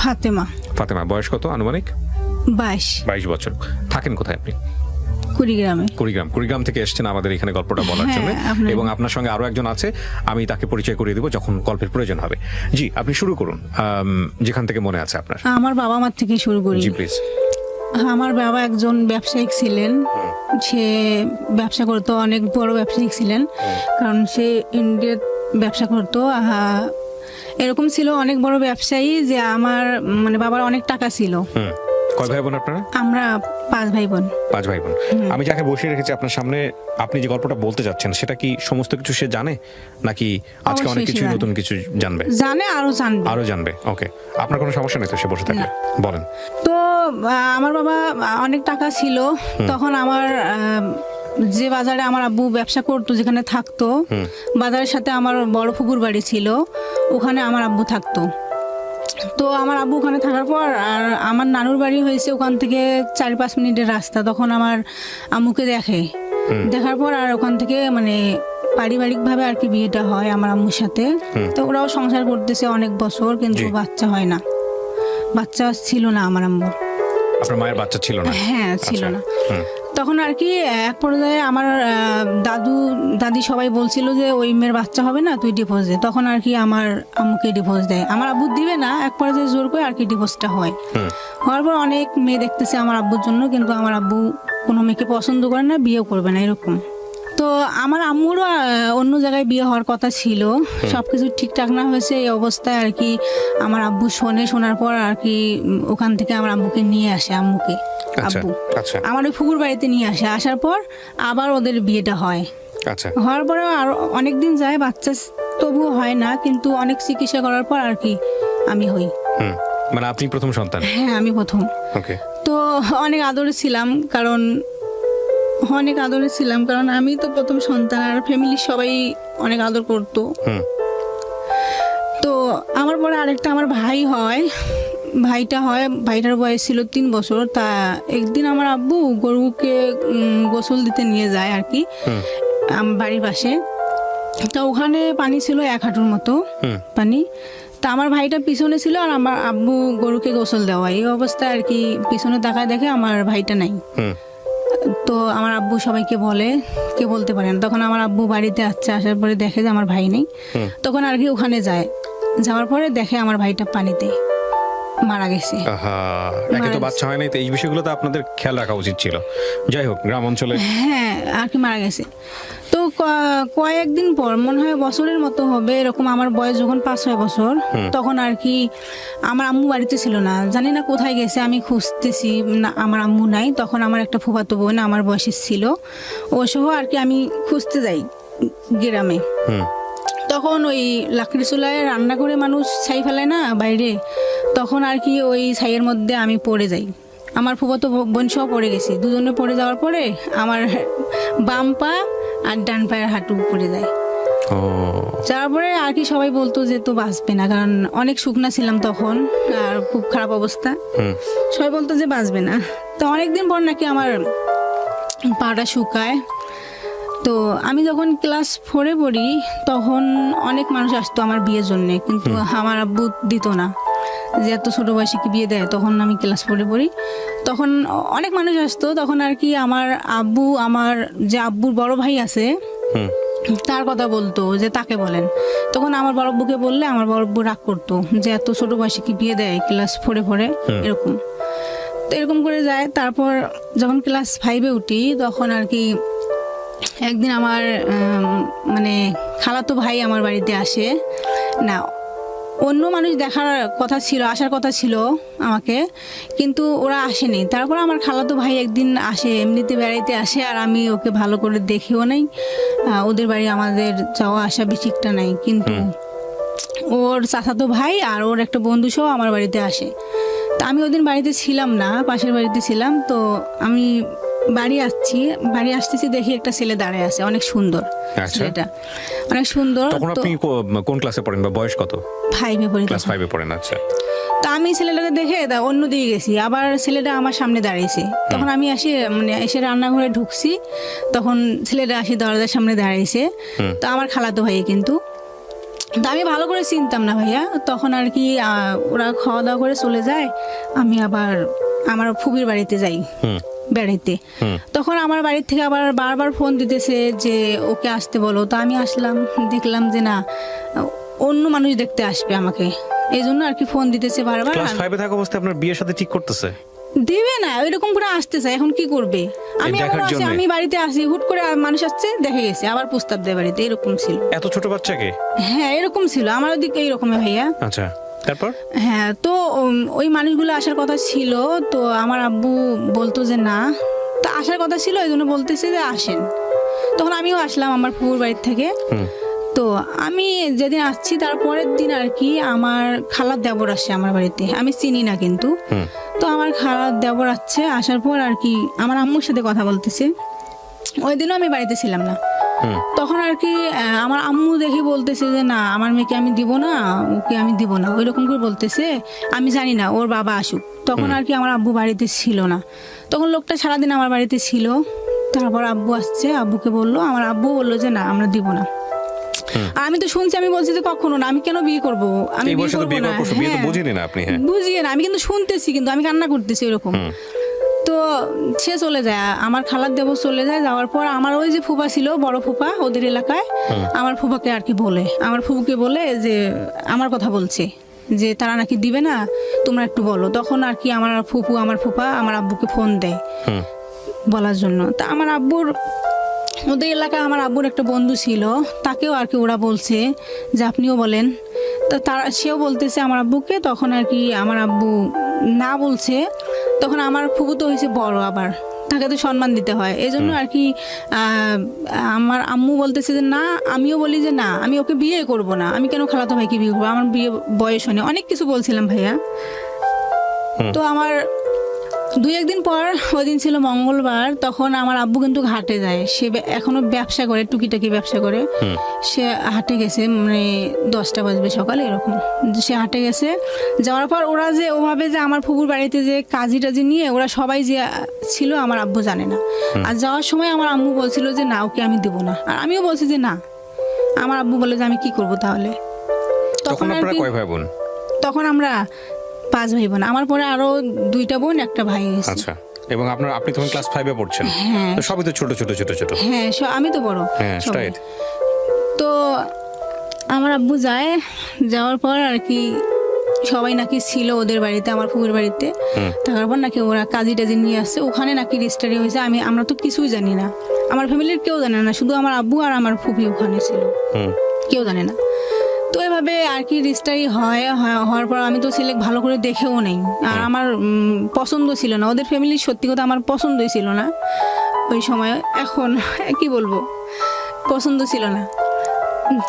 ফাতেমা। ফাতেমা, বয়স কত আনুমানিক? 22। 22 বছর। থাকেন কোথায় আপনি? কুড়িগ্রামে। কুড়িগ্রাম থেকে এসেছেন আমাদের এখানে গল্পটা বলার জন্য, এবং আপনার সঙ্গে আরো একজন আছে, আমি তাকে পরিচয় করিয়ে দেবো যখন গল্পের প্রয়োজন হবে। জি, আপনি শুরু করুন যেখান থেকে মনে আছে আপনার। আমার বাবা মার থেকে শুরু করি। জি প্লিজ। আমার বাবা একজন ব্যবসায়িক ছিলেন, সে ব্যবসা করতো, অনেক বড় ব্যবসায়িক ছিলেন, কারণ সে ইন্ডিয়ার ব্যবসা করতো। এরকম ছিল অনেক বড় ব্যবসায়ী যে আমার মানে বাবার অনেক টাকা ছিল। কয় ভাই বোন আপনারা? আমরা 5 ভাই বোন। 5 ভাই বোন। আমি যাকে বসিয়ে রেখেছি আপনার সামনে, আপনি যে গল্পটা বলতে যাচ্ছেন সেটা কি সমস্ত কিছু সে জানে, নাকি আজকে অনেক কিছু নতুন কিছু জানবে? জানে, আরো জানবে। ওকে, আপনার কোনো সমস্যা নেই তো সে বসে থাকলে? বলেন। তো আমার বাবা অনেক টাকা ছিল তখন। আমার যে বাজারে আমার আব্বু ব্যবসা করতো, যেখানে থাকতো, বাজারের সাথে আমার বড় ফুপুর বাড়ি ছিল, ওখানে আমার আব্বু থাকতো। তো আমার আব্বু ওখানে থাকার পর, আর আমার নানুর বাড়ি হয়েছে ওখান থেকে 4-5 মিনিটের রাস্তা। তখন আমার আম্মুকে দেখার পর আর ওখান থেকে মানে পারিবারিকভাবে আর কি বিয়েটা হয় আমার আম্মুর সাথে। তো ওরাও সংসার করতেছে অনেক বছর, কিন্তু বাচ্চা হয় না, বাচ্চা ছিল না আমার আম্মুর। আপনার মায়ের বাচ্চা ছিল না? হ্যাঁ, ছিল না। তখন আর কি এক পর্যায়ে আমার দাদি সবাই বলছিল যে ওই মেয়ের বাচ্চা হবে না, তুই ডিভোর্স দে। তখন আর কি আমার আম্মুকে ডিভোর্স দেয়। আমার আব্বু দিবে না, এক পর্যায়ে জোর করে আর কি ডিভোর্সটা হয়। হওয়ার পর অনেক মেয়ে দেখতেছে আমার আব্বুর জন্য, কিন্তু আমার আব্বু কোনো মেয়েকে পছন্দ করে না, বিয়েও করবে না, এরকম। তো আমার আম্মুরও অন্য জায়গায় বিয়ে হওয়ার কথা ছিল, সবকিছু ঠিকঠাক না হয়েছে। এই অবস্থায় আর কি আমার আব্বু শোনার পর আর কি ওখান থেকে আমার আব্বুকে নিয়ে আসে, আব্বু আমার ওই ফুকুর বাড়িতে নিয়ে আসে। আসার পর আবার ওদের বিয়েটা হয়। হওয়ার পরে আরো অনেকদিন যায়, বাচ্চা তবুও হয় না, কিন্তু অনেক চিকিৎসা করার পর আর কি আমি হই। মানে আপনি প্রথম সন্তান? হ্যাঁ, আমি প্রথম। তো অনেক আদরে ছিলাম, কারণ আমি তো প্রথম সন্তান, আর ফ্যামিলির সবাই অনেক আদর করতো। তো আমার পরে আরেকটা আমার ভাইটার বয়স ছিল 3 বছর। তা একদিন আমার আব্বু গরুকে গোসল দিতে নিয়ে যায় আর কি বাড়ির পাশে। তা ওখানে পানি ছিল 1 হাঁটুর মতো পানি। তা আমার ভাইটা পিছনে ছিল, আর আমার আব্বু গরুকে গোসল দেওয়া। এই অবস্থায় আর কি পিছনে তাকায় দেখে আমার ভাইটা নাই। তো আমার আব্বু সবাইকে বলে, কে বলতে পারেন। তখন আমার আব্বু বাড়িতে আসার পরে দেখে যে আমার ভাই নেই। তখন আর কি ওখানে যাওয়ার পরে দেখে আমার ভাইটা পানিতে মারা গেছে। একে তো বাচ্চা হয় নাই, তো এই বিষয়গুলো তো আপনাদের খেয়াল রাখা উচিত ছিল। যাই হোক, গ্রাম অঞ্চলে হ্যাঁ আর কি মারা গেছে। তো কয়েকদিন পর, মনে হয় বছরের মতো হবে এরকম, আমার বয়স যখন 5-6 বছর, তখন আর কি আমার আম্মু বাড়িতে ছিল না, জানি না কোথায় গেছে। আমি খুঁজতেছি না, আমার আম্মু নাই। তখন আমার একটা ফুফাতো বোন আমার বয়সের ছিল, ও সহ আর কি আমি খুঁজতে যাই গ্রামে। তখন ওই লাকড়ি চুলায় রান্না করে মানুষ ছাই ফেলায় না বাইরে, তখন আর কি ওই ছাইয়ের মধ্যে আমি পড়ে যাই। আমার ফুফাতো বোন সহ পড়ে গেছি। দুজনে পড়ে যাওয়ার পরে আমার বাম পা আর ডান পায়ের হাঁটু পড়ে যায়। তারপরে আর কি সবাই বলতো যে তো বাঁচবে না, কারণ অনেক শুকনা ছিলাম তখন, আর খুব খারাপ অবস্থা। সবাই বলতো যে বাঁচবে না। তো অনেকদিন পর নাকি আমার পাটা শুকায়। তো আমি যখন ক্লাস 4-এ পড়ি, তখন অনেক মানুষ আসতো আমার বিয়ের জন্যে, কিন্তু আমার আব্বু দিত না, যে এত ছোট বয়সে কি বিয়ে দেয়। তখন আমি ক্লাস 4-এ পড়ি, তখন অনেক মানুষ আসতো। তখন আর কি আমার যে আব্বুর বড় ভাই আছে, তার কথা বলতো যে তাকে বলেন। তখন আমার বড় আব্বুকে বললে আমার বড় আব্বু রাগ করতো, যে এত ছোট বয়সে কি বিয়ে দেয় ক্লাস 4-এ পড়ে, এরকম। তো এরকম করে যায়। তারপর যখন ক্লাস 5-এ উঠি, তখন আর কি একদিন আমার মানে খালাতো ভাই আমার বাড়িতে আসে না, অন্য মানুষ আসার কথা ছিল আমাকে, কিন্তু ওরা আসেনি। তারপর আমার খালাতো ভাই একদিন আসে, এমনিতে বেড়াইতে আসে, আর আমি ওকে ভালো করে দেখিও নাই। ওদের বাড়ি আমাদের যাওয়া আসা বেশিটা নাই, কিন্তু ওর চাচাতো ভাই আর ওর একটা বন্ধু সহ আমার বাড়িতে আসে। তা আমি ওদিন বাড়িতে ছিলাম না, পাশের বাড়িতে ছিলাম। তো আমি বাড়ি আসতেছি, দেখি একটা ছেলে দাঁড়ায় আছে, অনেক সুন্দর ছেলেটা, অনেক সুন্দর। তখন আপনি কোন ক্লাসে পড়েন বা বয়স কত? 5-এ পড়ি। ক্লাস 5-এ পড়েন, আচ্ছা। তা আমি ছেলেটাকে দেখে অন্য দিকে গেছি, আবার ছেলেটা আমার সামনে দাঁড়িয়েছে। তখন আমি এসে রান্নাঘরে ঢুকছি, তখন ছেলেটা আসি দরজার সামনে দাঁড়িয়েছে। তো আমার খালাতো ভাই, কিন্তু তো আমি ভালো করে চিনতাম না ভাইয়া, তখন আর কি ওরা খাওয়া দাওয়া করে চলে যায়, আমি আবার আমার ফুবির বাড়িতে যাই বেড়াইতে। তখন আমার বাড়ির থেকে আবার বারবার ফোন দিতেছে যে ওকে আসতে বলো। তো আমি আসলাম, দেখলাম যে না, অন্য মানুষ দেখতে আসবে আমাকে, এই জন্য আর কি ফোন দিতেছে বারবার। ক্লাস 5 এ থাকা অবস্থায় আপনার বিয়ের সাথে ঠিক করতেছে? দিবে না, ওইরকম করে আসতে চায়, এখন কি করবে? আমি দেখার এমন আছি, জন্যে? আমি বাড়িতে আসি, হুট করে মানুষ আসছে, দেখে গেছে, আবার প্রস্তাব দেয় বাড়িতে, এরকম ছিল। এত ছোট বাচ্চাকে? হ্যাঁ এরকম ছিল আমার ওদিকে, এইরকম ভাইয়া। আচ্ছা, তারপর? হ্যাঁ, তো ওই মানুষগুলো আসার কথা ছিল, তো আমার আব্বু বলতো যে না, তো আসার কথা ছিল, এই জন্য বলতেছে যে আসেন। তখন আমিও আসলাম আমার ফুফুর বাড়ির থেকে। তো আমি যেদিন আসছি তারপরের দিন আর কি আমার খালার দেবর আসে আমার বাড়িতে, আমি চিনি না কিন্তু। তো আমার খালার দেবর আসছে, আসার পর আর কি আমার আম্মুর সাথে কথা বলতেছে। ওই দিনও আমি বাড়িতে ছিলাম না। তখন আর কি আমার আম্মু দেখি বলতেছে যে না, আমার মেয়েকে আমি দিব না, ওকে আমি দিব না, ওই রকম করে বলতেছে। আমি জানি না ওর বাবা আসুক। তখন আর কি আমার আব্বু বাড়িতে ছিল না, তখন লোকটা সারাদিন আমার বাড়িতে ছিল। তারপর আব্বু আসছে, আব্বুকে বললো, আমার আব্বু বললো যে না, আমরা দিব না। আর আমি তো শুনছি, আমি বলছি যে কখনো না, আমি কেন বিয়ে করবো, আমি এই বিয়ে বয়সে তো করবো বিয়ে না। করার প্রশ্ন, বিয়ে তো হ্যাঁ, বুঝিনি না আপনি? হ্যাঁ, বুঝিয়ে না, আমি কিন্তু শুনতেছি, কিন্তু আমি কান্না করতেছি এরকম। তো সে চলে যায়, আমার খালার দেবর চলে যায়। যাওয়ার পর আমার ওই যে ফুপা ছিল, বড় ফুপা ওদের এলাকায়, আমার ফুপাকে আর কি বলে, আমার ফুপুকে বলে যে আমার কথা বলছে যে তারা নাকি দিবে না, তোমরা একটু বলো। তখন আর কি আমার ফুপু, আমার ফুপা আমার আব্বুকে ফোন দেয় বলার জন্য। তা আমার আব্বুর, ওদের এলাকায় আমার আব্বুর একটা বন্ধু ছিল, তাকেও আর কি ওরা বলছে যে আপনিও বলেন। তো তারা, সেও বলতেছে আমার আব্বুকে। তখন আর কি আমার আব্বু না বলছে। তখন আমার ফুপু তো হয়েছে বড়, আবার তাকে তো সম্মান দিতে হয়, এই জন্য আর কি আমার আম্মু বলতেছে যে না, আমিও বলি যে না, আমি ওকে বিয়ে করব না, আমি কেন খালাতো ভাইকে বিয়ে করবো, আমার বিয়ে বয়স হয়নি, অনেক কিছু বলছিলাম ভাইয়া। তো আমার 2-1 দিন পর, ওই দিন ছিল মঙ্গলবার, তখন আমার আব্বু কিন্তু ঘাটে যায়। সে এখনো ব্যবসা করে, টুকিটাকি ব্যবসা করে। সে হাটে গেছে, মানে 10টা বাজবে সকালে এরকম, সে হাটে গেছে। যাওয়ার পর ওরা যে ওভাবে যে আমার ফুপুর বাড়িতে যে কাজী টাজি নিয়ে ওরা সবাই যে ছিল, আমার আব্বু জানে না। আর যাওয়ার সময় আমার আম্মু বলছিল যে না, ওকে আমি দেবো না। আর আমিও বলছি যে না। আমার আব্বু বলে যে আমি কি করব তাহলে। তখন আর আপনারা কি, কয় ভাই বোন? তখন আমরা 5 ভাই বোন, আমার পরে আরো 2টা বোন, একটা ভাই হয়েছে। আচ্ছা, এবং আপনি তখন ক্লাস 5 এ পড়ছেন? হ্যাঁ। তো সবই তো ছোট ছোট ছোট ছোট। হ্যাঁ, আমি তো বড়। হ্যাঁ, সবাই। রাইট। তো আমার আব্বু যায়, যাওয়ার পর আর কি সবাই নাকি ছিল ওদের বাড়িতে, আমার ফুফুর বাড়িতে। তারপর নাকি ওরা কাজী টাজি নিয়ে আসছে, ওখানে নাকি রেজিস্ট্রি হয়েছে। আমরা তো কিছুই জানি না, আমার ফ্যামিলির কেউ জানে না, শুধু আমার আব্বু আর আমার ফুফি ওখানে ছিল, কেউ জানে না। তো এভাবে আর কি রেজিস্ট্রি হওয়ার পর আমি তো ছেলে ভালো করে দেখেও নেই, আর আমার পছন্দ ছিল না, ওদের ফ্যামিলির সত্যি কথা আমার পছন্দই ছিল না ওই সময়। এখন কি বলবো, পছন্দ ছিল না।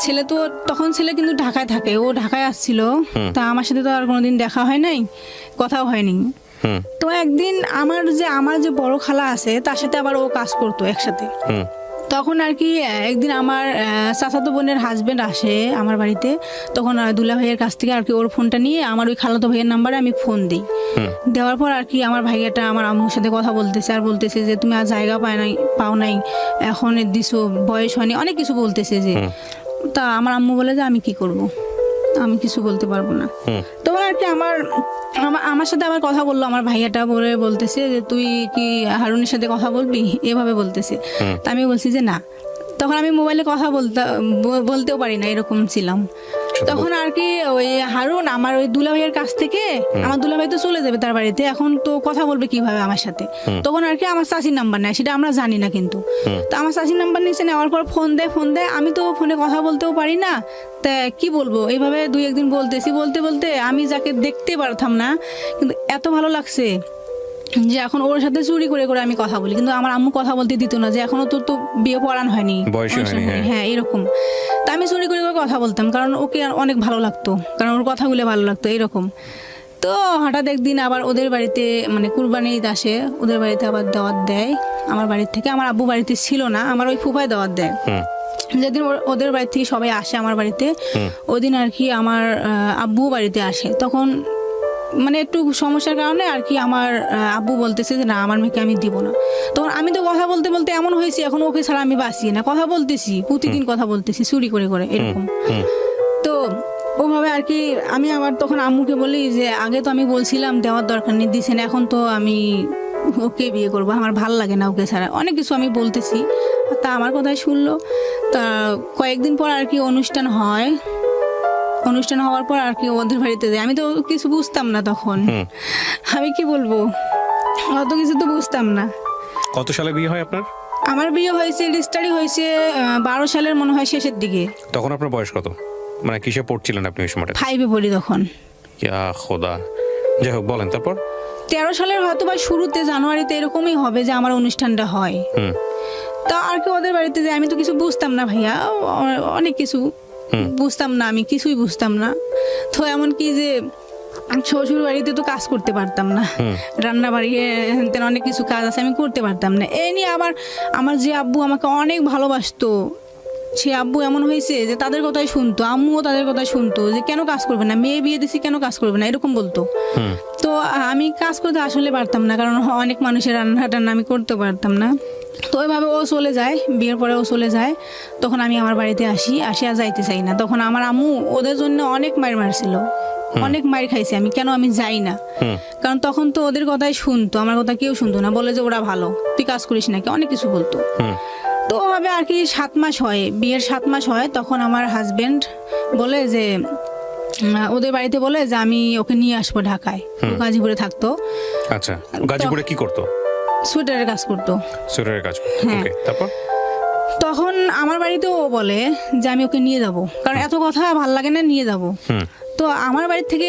ছেলে তো তখন, ছেলে কিন্তু ঢাকায় থাকে, ও ঢাকায় আসছিল। তা আমার সাথে তো আর কোনোদিন দেখা হয় নাই, কথাও হয়নি। তো একদিন আমার যে বড় খালা আছে, তার সাথে আবার ও কাজ করতো একসাথে। তখন আর কি একদিন আমার চাচাতো বোনের হাজবেন্ড আসে আমার বাড়িতে। তখন দুলা ভাইয়ের কাছ থেকে আর কি ওর ফোনটা নিয়ে আমার ওই খালাতো ভাইয়ের নাম্বারে আমি ফোন দিই। দেওয়ার পর আর কি আমার ভাইয়াটা আমার আম্মুর সাথে কথা বলতেছে, আর বলতেছে যে তুমি আর জায়গা পাও নাই, এখন দিছো, বয়স হয়নি, অনেক কিছু বলতেছে যে। তা আমার আম্মু বলে যে আমি কি করব, আমি কিছু বলতে পারবো না। তখন আর কি আমার সাথে আবার কথা বললো আমার ভাইয়াটা, বলতেছে যে তুই কি হারুনের সাথে কথা বলবি, এভাবে বলতেছে। তা আমি বলছি যে না। তখন আমি মোবাইলে কথা বলতেও পারি না, এরকম ছিলাম। তখন আর কি ওই হারুন আমার ওই দুলা ভাইয়ের কাছ থেকে, আমার দুলা ভাই তো চলে যাবে তার বাড়িতে, এখন তো কথা বলবে কিভাবে আমার সাথে। তখন আর কি আমার চাচির নাম্বার নেয়, সেটা আমরা জানি না কিন্তু। তো আমার চাচির নাম্বার নিচে নেওয়ার পর ফোন দেয়, আমি তো ফোনে কথা বলতেও পারি না, তা কি বলবো। এইভাবে 2-1 দিন বলতে বলতে আমি যাকে দেখতে পারতাম না, কিন্তু এত ভালো লাগছে যে এখন ওর সাথে চুরি করে করে আমি কথা বলি। কিন্তু আমার আম্মু কথা বলতে দিত না, যে এখনো তো বিয়ে পড়ানো হয়নি, হ্যাঁ এরকম। তা আমি চুরি করে করে কথা বলতাম, কারণ ওকে অনেক ভালো লাগতো, কারণ ওর কথাগুলো ভালো লাগতো এরকম। তো হঠাৎ একদিন আবার ওদের বাড়িতে, মানে কুরবানি ঈদ আসে, ওদের বাড়িতে আবার দাওয়াত দেয় আমার বাড়ির থেকে। আমার আব্বু বাড়িতে ছিল না, আমার ওই ফুফায় দাওয়াত দেয়। যেদিন ওদের বাড়ি থেকে সবাই আসে আমার বাড়িতে, ওদিন আর কি আমার আব্বু বাড়িতে আসে। তখন মানে একটু সমস্যার কারণে আর কি আমার আব্বু বলতেছে যে না, আমার মেয়েকে আমি দিব না। তখন আমি তো কথা বলতে বলতে এমন হয়েছি, এখন ওকে ছাড়া আমি বাঁচি না, কথা বলতেছি, প্রতিদিন কথা বলতেছি চুরি করে করে এরকম। তো ওভাবে আর কি আমি আবার তখন আম্মুকে বলি যে আগে তো আমি বলছিলাম দেওয়ার দরকার নেই, দিছেন, এখন তো আমি ওকে বিয়ে করবো, আমার ভাল লাগে না ওকে ছাড়া, অনেক কিছু আমি বলতেছি। তা আমার কথাই শুনলো। তা কয়েকদিন পর আর কি অনুষ্ঠান হয়, অনুষ্ঠান হওয়ার পর আর কি ওদের বাড়িতে যাই। আমি তো কিছু বুঝতাম না তখন, আমি কি বলবো, অত কিছু তো বুঝতাম না। কত সালে বিয়ে হয় আপনার? আমার বিয়ে হয়েছে, রেজিস্ট্রি হয়েছে 12 সালের মনে হয় শেষের দিকে। তখন আপনার বয়স কত, মানে কিসে পড়ছিলেন আপনি ওই সময়টা? 5-এ পড়ি তখন। ইয়া খোদা, যাই হোক বলেন তারপর। 13 সালের হয়তো বা শুরুতে জানুয়ারিতে এরকমই হবে যে আমার অনুষ্ঠানটা হয়। তা আর কি ওদের বাড়িতে যাই, আমি তো কিছু বুঝতাম না ভাইয়া, অনেক কিছু বুঝতাম না, আমি কিছুই বুঝতাম না। তো এমন কি যে শ্বশুর বাড়িতে তো কাজ করতে পারতাম না, রান্না বাড়ি অনেক কিছু কাজ আছে আমি করতে পারতাম না। এই নিয়ে আবার আমার যে আব্বু আমাকে অনেক ভালোবাসতো, সে আব্বু এমন হয়েছে যে তাদের কথাই শুনতো, আম্মুও তাদের কথাই শুনতো যে কেন কাজ করবে না, মেয়ে বিয়ে দিছি কেন কাজ করবে না, এরকম বলতো। তো আমি কাজ করতে আসলে পারতাম না, কারণ অনেক মানুষের রান্না টান্না আমি করতে পারতাম না। তো ওইভাবে ও চলে যায়, বিয়ের পরে ও চলে যায়। তখন আমি আমার বাড়িতে আসি আর যাইতে চাই না। তখন আমার আম্মু ওদের জন্য অনেক মার মারছিল, অনেক মার খাইছি আমি, কেন আমি যাই না। কারণ তখন তো ওদের কথাই শুনতো, আমার কথা কেউ শুনতো না, বলে যে ওরা ভালো, তুই কাজ করিস নাকি, অনেক কিছু বলতো। তো ওভাবে আর কি 7 মাস হয়, বিয়ের 7 মাস হয়। তখন আমার হাজবেন্ড বলে যে ওদের বাড়িতে বলে যে আমি ওকে নিয়ে আসবো ঢাকায়। ও গাজীপুরে থাকতো। আচ্ছা, গাজীপুরে কি করতো? সোয়েটারের কাজ করতো। সোয়েটারের কাজ করতো, ওকে। তারপর তখন আমার বাড়িতে ও বলে যে আমি ওকে নিয়ে যাব, কারণ এত কথা ভাল লাগে না, নিয়ে যাব। তো আমার বাড়ি থেকে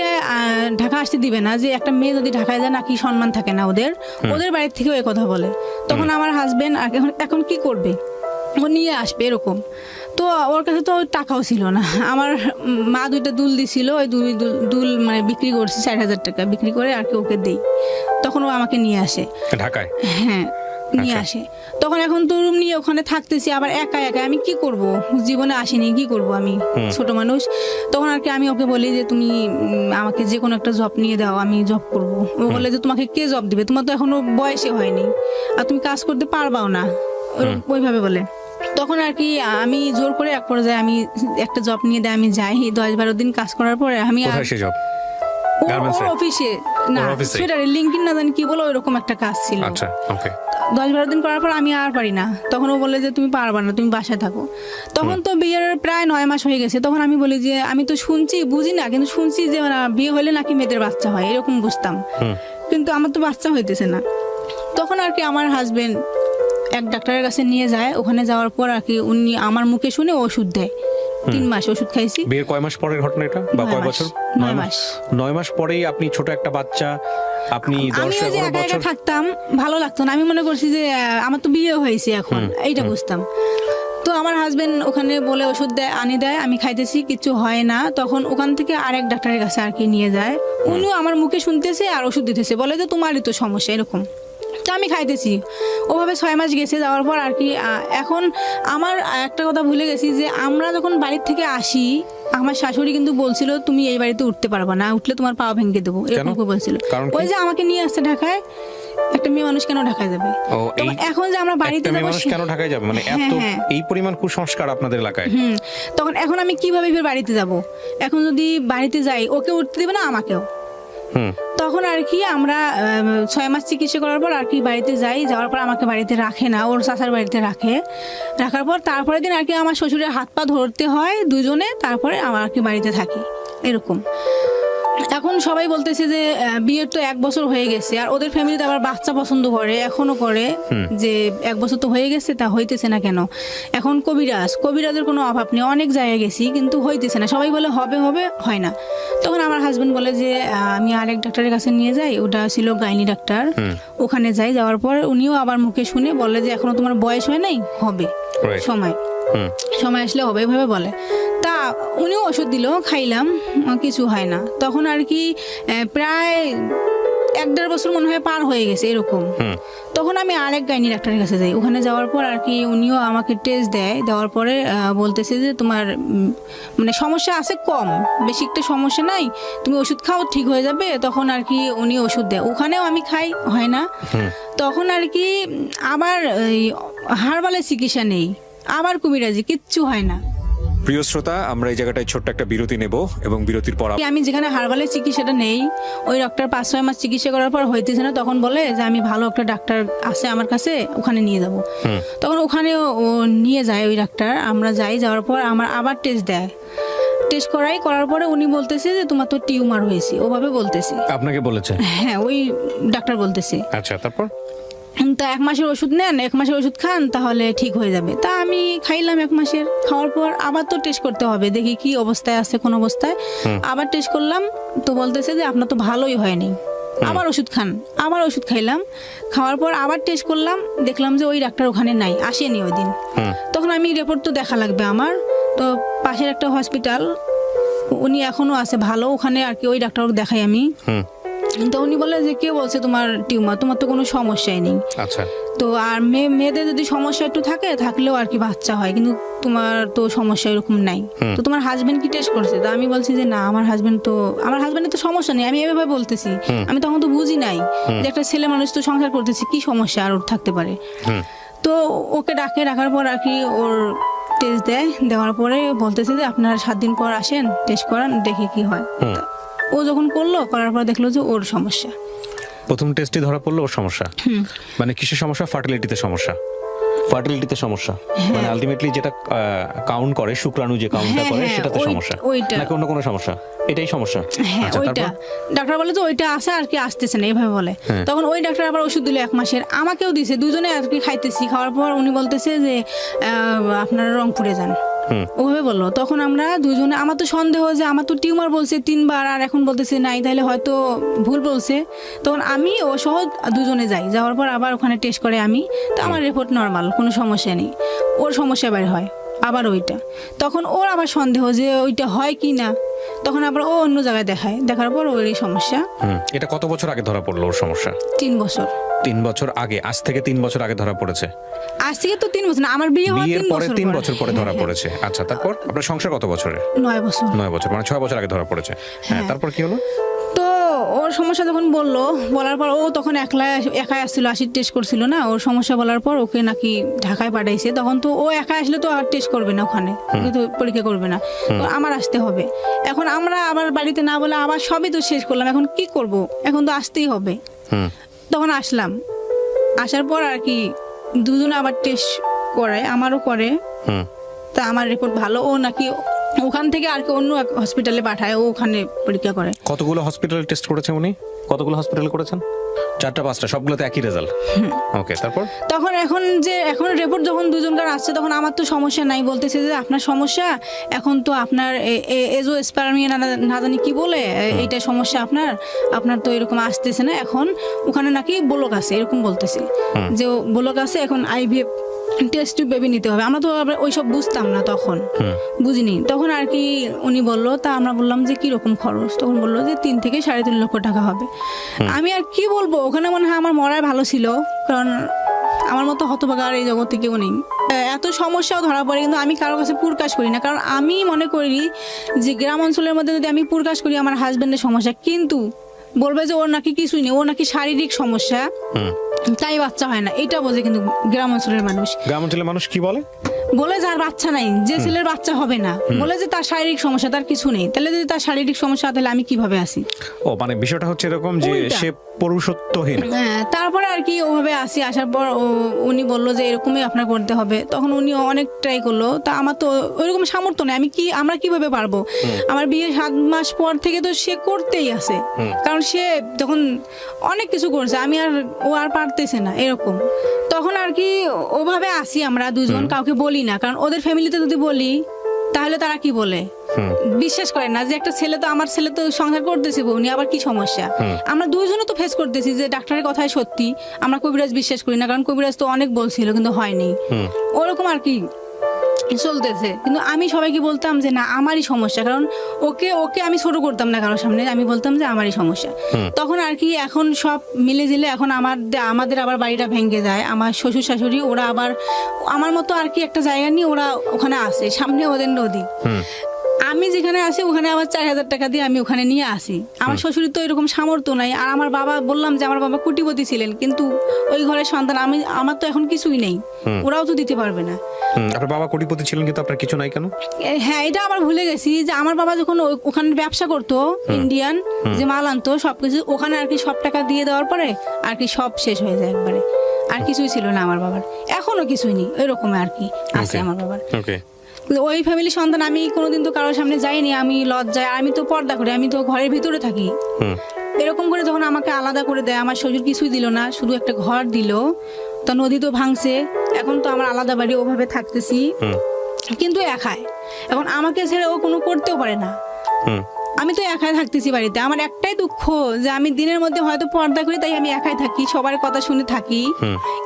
ঢাকা আসতে দিবে না, যে একটা মেয়ে যদি ঢাকায় যায় নাকি সম্মান থাকে না ওদের, ওদের বাড়ির থেকেও এই কথা বলে। তখন আমার হাজবেন্ড এখন কি করবে, ও নিয়ে আসবে এরকম। তো ওর কাছে তো টাকাও ছিল না, আমার মা 2টা দুল দিছিল, ওই দুল মানে বিক্রি করছি 4,000 টাকা বিক্রি করে আর কি ওকে দেই। তখন ও আমাকে নিয়ে আসে ঢাকায়, হ্যাঁ নিয়ে আসে। তখন এখন তো রুম নিয়ে ওখানে থাকতেছি, আবার একা একা আমি কি করব, জীবনে আসিনি, কি করব আমি, ছোট মানুষ। তখন আর কি আমি ওকে বলি যে তুমি আমাকে যে কোনো একটা জব নিয়ে দাও, আমি জব করব। ও বলে যে তোমাকে কে জব দিবে, তোমার তো এখনো বয়সে হয়নি আর তুমি কাজ করতে পারবাও না, ওইভাবে বলে। তখন আর কি আমি জোর করে এক পর্যায়ে আমি একটা জব নিয়ে দেয়, আমি যাই 10-12 দিন কাজ করার পরে আমি অফিসে না সোয়েটারের লিঙ্কিন না জানি কি বলো ওইরকম একটা কাজ ছিল। 10-12 দিন করার পর আমি আর পারি না, তখন ও বলে যে তুমি পারবা না, তুমি বাসায় থাকো। তখন তো বিয়ের প্রায় 9 মাস হয়ে গেছে। তখন আমি বলি যে আমি তো শুনছি, বুঝি না, কিন্তু শুনছি যে বিয়ে হলে নাকি মেয়েদের বাচ্চা হয়, এরকম বুঝতাম, কিন্তু আমার তো বাচ্চা হইতেছে না। তখন আর কি আমার হাজবেন্ড এক ডাক্তারের কাছে নিয়ে যায়। ওখানে যাওয়ার পর আর কি উনি আমার মুখে শুনে ওষুধ দেয়। 3 মাস ওষুধ খাইছি। বিয়ের কয় মাস পরের ঘটনা এটা, বা কয় বছর? 9 মাস। 9 মাস পরেই আপনি ছোট একটা বাচ্চা, আপনি 10-11 বছর থাকতাম, ভালো লাগতো না। আমি মনে করছি যে আমার তো বিয়ে হয়েছে এখন, এইটা বুঝতাম। তো আমার হাজবেন্ড ওখানে বলে ওষুধ দেয়, আনি দেয়, আমি খাইতেছি, কিছু হয় না। তখন ওখান থেকে আরেক ডাক্তারের কাছে আর কি নিয়ে যায়। উনিও আমার মুখে শুনতেছে আর ওষুধ দিতেছে, বলে যে তোমারই তো সমস্যা এরকম। তো আমি খাইতেছি, ওভাবে 6 মাস গেছে। যাওয়ার পর আর কি এখন আমার একটা কথা ভুলে গেছি যে আমরা যখন বাড়ির থেকে আসি, আমার শাশুড়ি কিন্তু বলছিল তুমি এই বাড়িতে উঠতে পারবা না, উঠলে তোমার পা ভেঙে দেবো, এরকম বলছিল। ওই যে আমাকে নিয়ে আসছে ঢাকায়, একটা মেয়ে মানুষ কেন ঢাকায় যাবে? এখন যে আমরা বাড়িতে যাবো, কেন ঢাকায় যাবে, মানে এত এই পরিমাণ কুসংস্কার আপনাদের এলাকায়। তখন এখন আমি কিভাবে বাড়িতে যাব? এখন যদি বাড়িতে যাই, ওকে উঠতে দিবে না, আমাকেও। তখন আর কি আমরা 6 মাস চিকিৎসা করার পর আর কি বাড়িতে যাই। যাওয়ার পর আমাকে বাড়িতে রাখে না, ওর চাচার বাড়িতে রাখে। রাখার পর তারপরের দিন আর কি আমার শ্বশুরের হাত পা ধরতে হয় দুজনে, তারপরে আমার আর কি বাড়িতে থাকি এরকম। এখন সবাই বলতেছে যে বিয়ের তো 1 বছর হয়ে গেছে, আর ওদের ফ্যামিলিতে আবার বাচ্চা পছন্দ করে, এখনো করে, যে 1 বছর তো হয়ে গেছে, তা হইতেছে না কেন? এখন কবিরাজের কোনো অভাব নেই, অনেক জায়গায় গেছি কিন্তু হইতেছে না, সবাই বলে হবে হবে, হয় না। তখন আমার হাজবেন্ড বলে যে আমি আরেক ডাক্তারের কাছে নিয়ে যাই, ওটা ছিল গাইনি ডাক্তার। ওখানে যাই, যাওয়ার পর উনিও আবার মুখে শুনে বলে যে এখনো তোমার বয়স হয় নাই, হবে সময় আসলে হবে, এভাবে বলে। তা উনিও ওষুধ দিল, খাইলাম, কিছু হয় না। তখন আর কি প্রায় 1-1.5 বছর মনে হয় পার হয়ে গেছে এরকম। তখন আমি আরেক গাইনি ডাক্তারের কাছে যাই। ওখানে যাওয়ার পর আর কি উনিও আমাকে টেস্ট দেয়, দেওয়ার পরে বলতেছে যে তোমার মানে সমস্যা আছে কম, বেশি একটা সমস্যা নাই, তুমি ওষুধ খাও ঠিক হয়ে যাবে। তখন আর কি উনি ওষুধ দেয়, ওখানেও আমি খাই, হয় না। তখন আর কি আবার হারবালের চিকিৎসা নেই, আবার কুমিরাজি, কিচ্ছু হয় না। প্রিয় শ্রোতা, আমরা এই জায়গাটায় ছোট্ট একটা বিরতি নেব এবং বিরতির পর আমি যেখানে হারবালের চিকিৎসাটা নেই, ওই ডক্টর 5-6 মাস চিকিৎসা করার পর হইতেছে না, তখন বলে যে আমি ভালো একটা ডাক্তার আছে আমার কাছে, ওখানে নিয়ে যাব। তখন ওখানে ও নিয়ে যায় ওই ডাক্তার, আমরা যাওয়ার পর আমার আবার টেস্ট দেয়, টেস্ট করার পরে উনি বলতেছে যে তোমার তো টিউমার হয়েছে, ওভাবে বলতেছে। আপনাকে বলেছে? হ্যাঁ, ওই ডাক্তার বলতেছে। আচ্ছা, তারপর? তা 1 মাসের ওষুধ নেন, 1 মাসের ওষুধ খান, তাহলে ঠিক হয়ে যাবে। তা আমি খাইলাম 1 মাসের, খাওয়ার পর আবার তো টেস্ট করতে হবে, দেখি কি অবস্থায় আছে, কোন অবস্থায়। আবার টেস্ট করলাম, তো বলতেছে যে আপনার তো ভালোই হয়নি, আবার ওষুধ খান। আবার ওষুধ খাইলাম, খাওয়ার পর আবার টেস্ট করলাম, দেখলাম যে ওই ডাক্তার ওখানে নাই, আসেনি ওই দিন। তখন আমি রিপোর্ট তো দেখা লাগবে আমার, তো পাশের একটা হসপিটাল, উনি এখনো আছে ভালো, ওখানে আর কি ওই ডাক্তারকে দেখাই আমি। তো উনি বলে যে কে বলছে তোমার টিউমার, তোমার তো কোনো সমস্যাই নেই। আচ্ছা। তো আর মেয়েদের যদি সমস্যা একটু থাকলেও আর কি বাচ্চা হয়, কিন্তু তোমার তো সমস্যা এরকম নাই। তো তোমার হাজবেন্ড কি টেস্ট করছে? তো আমি বলছি যে না, আমার হাজবেন্ডের তো সমস্যা নেই, আমি এভাবে বলতেছি। আমি তখন তো বুঝি নাই যে একটা ছেলে মানুষ তো সংসার করতেছি, কি সমস্যা আর ওর থাকতে পারে। তো ওকে ডাকার পর আর কি ওর টেস্ট দেওয়ার পরে বলতেছে যে আপনার 7 দিন পর আসেন, টেস্ট করান, দেখে কি হয়। ও যখন করার পর দেখলো যে ওর সমস্যা। প্রথম টেস্টে ধরা পড়লো ওর সমস্যা। মানে কিসের সমস্যা? ফার্টিলিটিতে সমস্যা। মানে আলটিমেটলি যেটা কাউন্ট করে, শুক্রাণু যে কাউন্টটা করে, সেটাতে সমস্যা, নাকি অন্য কোনো সমস্যা? এটাই সমস্যা। আচ্ছা, ওইটা ডাক্তার বলে তো ওইটা আছে আর কি, আসতেছে না, এভাবে বলে। তখন ওই ডাক্তার আবার ওষুধ দিল 1 মাসের, আমাকেও দিছে, দুজনে আর কি খাইতেছি। খাওয়ার পর উনি বলতেছে যে আপনারা রংপুরে যান, ওভাবে বললো। তখন আমরা দুজনে, আমার তো সন্দেহ যে আমার তো টিউমার বলছে 3 বার, আর এখন বলতেছে নাই, তাহলে হয়তো ভুল বলছে। তখন আমি ও সহ দুজনে যাওয়ার পর আবার ওখানে টেস্ট করে আমি, তো আমার রিপোর্ট নর্মাল, কোনো সমস্যা নেই। ওর সমস্যা বের হয় আবার ওইটা, তখন ওর আবার সন্দেহ যে ওইটা হয় কি না, তখন আবার ও অন্য জায়গায় দেখার পর ওর এই সমস্যা। এটা কত বছর আগে ধরা পড়লো ওর সমস্যা? 3 বছর। 3 বছর আগে? আজ থেকে 3 বছর আগে ধরা পড়েছে? আজ থেকে তো 3 বছর না, আমার বিয়ের 3 বছর পরে ধরা পড়েছে। আচ্ছা, তারপর আপনার সংসার কত বছরের? 9 বছর। 9 বছর, মানে 6 বছর আগে ধরা পড়েছে। হ্যাঁ, তারপর কি হলো? তো ওর সমস্যা যখন বলার পর, ও তখন একাই আসছিল, 80 টেস্ট করছিল না। ওর সমস্যা বলার পর ওকে নাকি ঢাকায় পাঠাইছে। তখন তো ও একা আসলে তো আর টেস্ট করবে না, ওখানে তো পরীক্ষা করবে না, তো আমার আসতে হবে। এখন আমরা আবার বাড়িতে না বলে আবার সবই তো শেষ করলাম, এখন কি করব? এখন তো আসতেই হবে। তখন আসলাম, আসার পর আর কি দুজনে আবার টেস্ট করায়, আমারও করে। তা আমার রিপোর্ট ভালো, ও নাকি ওখান থেকে আর কি অন্য এক হসপিটালে পাঠায়, ও ওখানে পরীক্ষা করে। কতগুলো হসপিটালে টেস্ট করেছে উনি? কতগুলো হসপিটালে করেছেন? 4টা-5টা, সবগুলোতে একই রেজাল্ট? ওকে, তারপর? এখন রিপোর্ট যখন দুজনকার আসছে, তখন আমার তো সমস্যা নাই, বলতেছে যে আপনার সমস্যা এখন তো আপনার এজোস্পার্মিয়া না জানি কি বলে, এইটা সমস্যা আপনার তো এরকম আসতেছে না, এখন ওখানে নাকি ব্লক আছে, এরকম বলতেছে যে ব্লক আছে, এখন IVF টেস্ট বেবি নিতে হবে। আমরা তো ওইসব বুঝতাম না, তখন বুঝিনি। তখন আর কি উনি বললো, তা আমরা বললাম যে কিরকম খরচ? তখন বললো যে 3 থেকে 3.5 লক্ষ টাকা হবে। আমি আর কি বলবো, ওখানে মনে হয় আমার মরাই ভালো ছিল, কারণ আমার মতো হতভাগা আর এই জগতে কেউ নেই। এত সমস্যাও ধরা পড়ে, কিন্তু আমি কারো কাছে প্রকাশ করি না, কারণ আমি মনে করি যে গ্রাম অঞ্চলের মধ্যে যদি আমি প্রকাশ করি আমার হাজবেন্ডের সমস্যা, কিন্তু বলবে যে ওর নাকি কিছুই নেই, ওর নাকি শারীরিক সমস্যা, তাই বাচ্চা হয় না, এটা বোঝে। কিন্তু গ্রাম অঞ্চলের মানুষ কি বলে যার বাচ্চা নাই, যে ছেলের বাচ্চা হবে না, বলে যে তার শারীরিক সমস্যা, তার কিছু নেই। তাহলে যদি তার শারীরিক সমস্যা, তাহলে আমি কিভাবে আসি? মানে বিষয়টা হচ্ছে এরকম যে সে পুরুষত্বহীন। তারপরে আর কি ওভাবে আসার পর উনি বললো যে এরকমই আপনার করতে হবে। তখন উনি অনেক ট্রাই করলো, তা আমার তো ওইরকম সামর্থ্য নেই, আমরা কিভাবে পারবো? আমার বিয়ের 7 মাস পর থেকে তো সে করতেই আছে, কারণ সে তখন অনেক কিছু করছে, ও আর পারতেছে না, এরকম। তখন আর কি ওভাবে আসি আমরা দুজন, কাউকে বলি না, কারণ ওদের ফ্যামিলিতে যদি বলি তাহলে তারা কি বলে, বিশ্বাস করে না যে একটা ছেলে তো, আমার ছেলে তো সংসার করতেছে, উনি আবার কি সমস্যা? আমরা দুইজনও তো ফেস করতেছি যে ডাক্তারের কথাই সত্যি, আমরা কবিরাজ বিশ্বাস করি না, কারণ কবিরাজ তো অনেক বলছিল কিন্তু হয়নি, ওরকম আর কি চলতেছে। কিন্তু আমি সবাইকে বলতাম যে না, আমারই সমস্যা, কারণ ওকে আমি ছোট করতাম না কারোর সামনে, আমি বলতাম যে আমারই সমস্যা। তখন আর কি এখন সব মিলে জিলে এখন আমাদের আবার বাড়িটা ভেঙে যায়, আমার শ্বশুর শাশুড়ি ওরা আবার আমার মতো আর কি একটা জায়গা নিয়ে ওরা ওখানে আসে, সামনে ওদের নদী। আমি যেখানে আসি ওখানে আবার 4,000 টাকা দিয়ে আমি ওখানে নিয়ে আসি। আমার শ্বশুরের তো এরকম সামর্থ্য নাই। আর আমার বাবা, বললাম যে আমার বাবা কোটিপতি ছিলেন, কিন্তু ওই ঘরের সন্তান আমার তো এখন কিছুই নেই, ওরাও তো দিতে পারবে না। আপনার বাবা কোটিপতি ছিলেন কিন্তু আপনার কিছু নাই কেন? হ্যাঁ, এটা আবার ভুলে গেছি যে আমার বাবা যখন ওখানে ব্যবসা করতো, ইন্ডিয়ান যে মাল আনতো সবকিছু, ওখানে আর কি সব টাকা দিয়ে দেওয়ার পরে আর কি সব শেষ হয়ে যায় একবারে, আর কিছুই ছিল না আমার বাবার, এখনো কিছুই নেই, ওইরকম আর কি আছে আমার বাবার। ওকে, ওই ফ্যামিলি সন্তান আমি কোনোদিন তো কারোর সামনে যাইনি, আমি লজ্জায়, আমি তো পর্দা করি, আমি তো ঘরের ভিতরে থাকি। এরকম করে যখন আমাকে আলাদা করে দেয়, আমার শ্বশুর কিছুই দিল না, শুধু একটা ঘর দিল, তা নদী তো ভাঙছে, এখন তো আমার আলাদা বাড়ি, ওভাবে থাকতেছি, কিন্তু একাই। এখন আমাকে ছেড়ে ও কোনো করতেও পারে না, আমি তো একাই থাকতেছি বাড়িতে। আমার একটাই দুঃখ যে আমি দিনের মধ্যে হয়তো পর্দা করি, তাই আমি একাই থাকি, সবার কথা শুনে থাকি,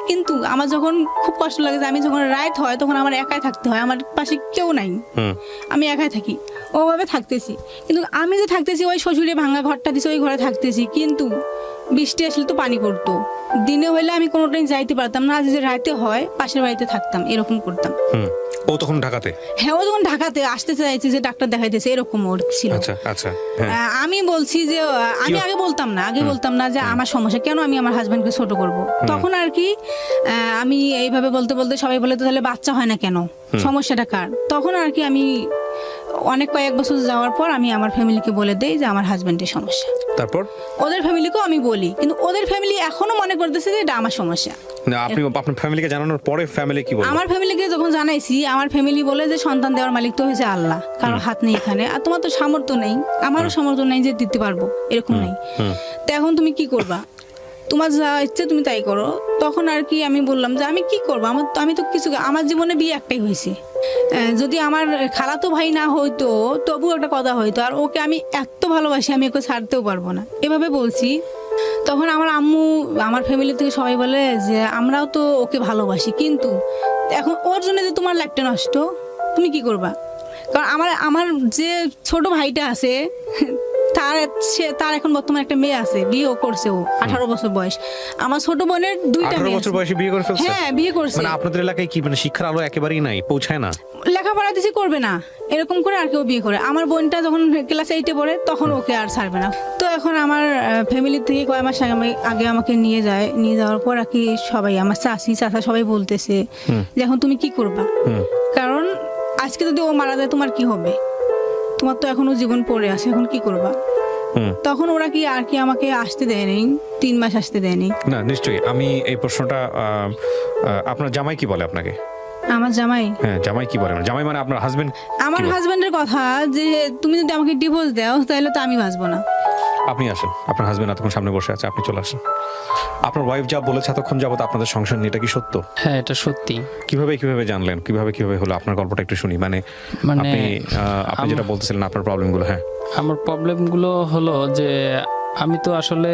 কিন্তু আমার যখন খুব কষ্ট লাগে যে আমি যখন রাত হয় তখন আমার একাই থাকতে হয়, আমার পাশে কেউ নাই, আমি একাই থাকি, ওভাবে থাকতেছি। কিন্তু আমি যে থাকতেছি ওই শ্বশুরে ভাঙা ঘরটা দিছে, ওই ঘরে থাকতেছি, কিন্তু বৃষ্টি আসলে তো পানি পড়তো, দিনে হইলে আমি কোনোটাই যাইতে পারতাম না, আজ যে রাতে হয় পাশের বাড়িতে থাকতাম, এরকম করতাম। ও তখন ঢাকাতে? হ্যাঁ, ও যখন ঢাকাতে আসতে চাইছে যে ডাক্তার দেখাইতেছে, এরকম ওর ছিল। আচ্ছা আচ্ছা। আমি বলছি যে আমি আগে বলতাম না যে আমার সমস্যা কেন, আমি আমার হাজবেন্ডকে ছোট করব। তখন আর কি আমি এইভাবে বলতে বলতে সবাই বলে, তো তাহলে বাচ্চা হয় না কেন, সমস্যাটা কার? তখন আর কি আমি কয়েক বছর যাওয়ার পর আমি আমার ফ্যামিলিকে বলে দেই যে আমার হাজবেন্ডের সমস্যা। তারপর ওদের ফ্যামিলিকেও আমি বলি, কিন্তু ওদের ফ্যামিলি এখনো মনে করতেছে যে এটা আমার সমস্যা। না, আপনি আপনার ফ্যামিলিকে জানানোর পরে ফ্যামিলি কি বলে? আমার ফ্যামিলিকে যখন জানাইছি, আমার ফ্যামিলি বলে যে সন্তান দেওয়ার মালিক তো হয়েছে আল্লাহ, কারো হাত নেই এখানে, আর তোমার তো সামর্থ্য নেই, আমারও সামর্থ্য নেই যে দিতে পারবো, এরকম নেই, তো এখন তুমি কি করবা, তোমার যা ইচ্ছে তুমি তাই করো। তখন আর কি আমি বললাম যে আমি কি করবো, আমি তো কিছু, আমার জীবনে বিয়ে একটাই হয়েছে, যদি আমার খালাতো ভাই না হইতো তবু একটা কথা হইতো, আর ওকে আমি এত ভালোবাসি, আমি ওকে ছাড়তেও পারবো না, এভাবে বলছি। তখন আমার আম্মু, আমার ফ্যামিলি থেকে সবাই বলে যে আমরাও তো ওকে ভালোবাসি, কিন্তু এখন ওর জন্য যে তোমার লাইফটা নষ্ট, তুমি কি করবা? কারণ আমার যে ছোট ভাইটা আছে, তার এখন বর্তমানে একটা মেয়ে আছে, বিয়েও করছে, ও 18 বছর বয়স। আমার ছোট বোনের 2টা মেয়ে 18 বছর বয়সে বিয়ে করে ফেলছে? হ্যাঁ, বিয়ে করছে। মানে আপনাদের এলাকায় কি মানে শিক্ষার আলো একেবারেই নাই, পৌঁছায় না? লেখাপড়া দিছি, করবে না, এরকম করে আর কেউ বিয়ে করে। আমার বোনটা যখন ক্লাস 8-এ পড়ে তখন ওকে আর ছাড়বে না। তো এখন আমার ফ্যামিলি থেকে কয়েক মাস আগে আমাকে নিয়ে যাওয়ার পর আর কি সবাই, আমার চাচা সবাই বলতেছে যে এখন তুমি কি করবা, কারণ আজকে যদি ও মারা যায় তোমার কি হবে, তোমার তো এখনো জীবন পড়ে আছে, এখন কি করবা? তখন ওরা কি আর কি আমাকে আসতে দেয়নি, 3 মাস আসতে দেয়নি। না, নিশ্চয়ই। আমি এই প্রশ্নটা, আপনার জামাই কি বলে আপনাকে? আমার জামাই? হ্যাঁ, জামাই কি বলে? জামাই মানে আপনার হাজবেন্ড? আমার হাজবেন্ডের কথা যে তুমি যদি আমাকে ডিভোর্স দাও তাহলে তো আমি বাঁচবো না। আপনি আসেন, আপনার হাজবেন্ড এতক্ষণ সামনে বসে আছে, আপনি চলে আসেন। আপনার ওয়াইফ যা বলেছে এতক্ষণ যাবত আপনাদের সংসার নিয়ে, এটা কি সত্য? হ্যাঁ, এটা সত্যি। কিভাবে জানলেন, কিভাবে হলো? আপনার গল্পটা একটু শুনি। মানে আপনি যেটা বলতেছিলেন আপনার প্রবলেমগুলো। হ্যাঁ, আমার প্রবলেমগুলো হলো যে আমি তো আসলে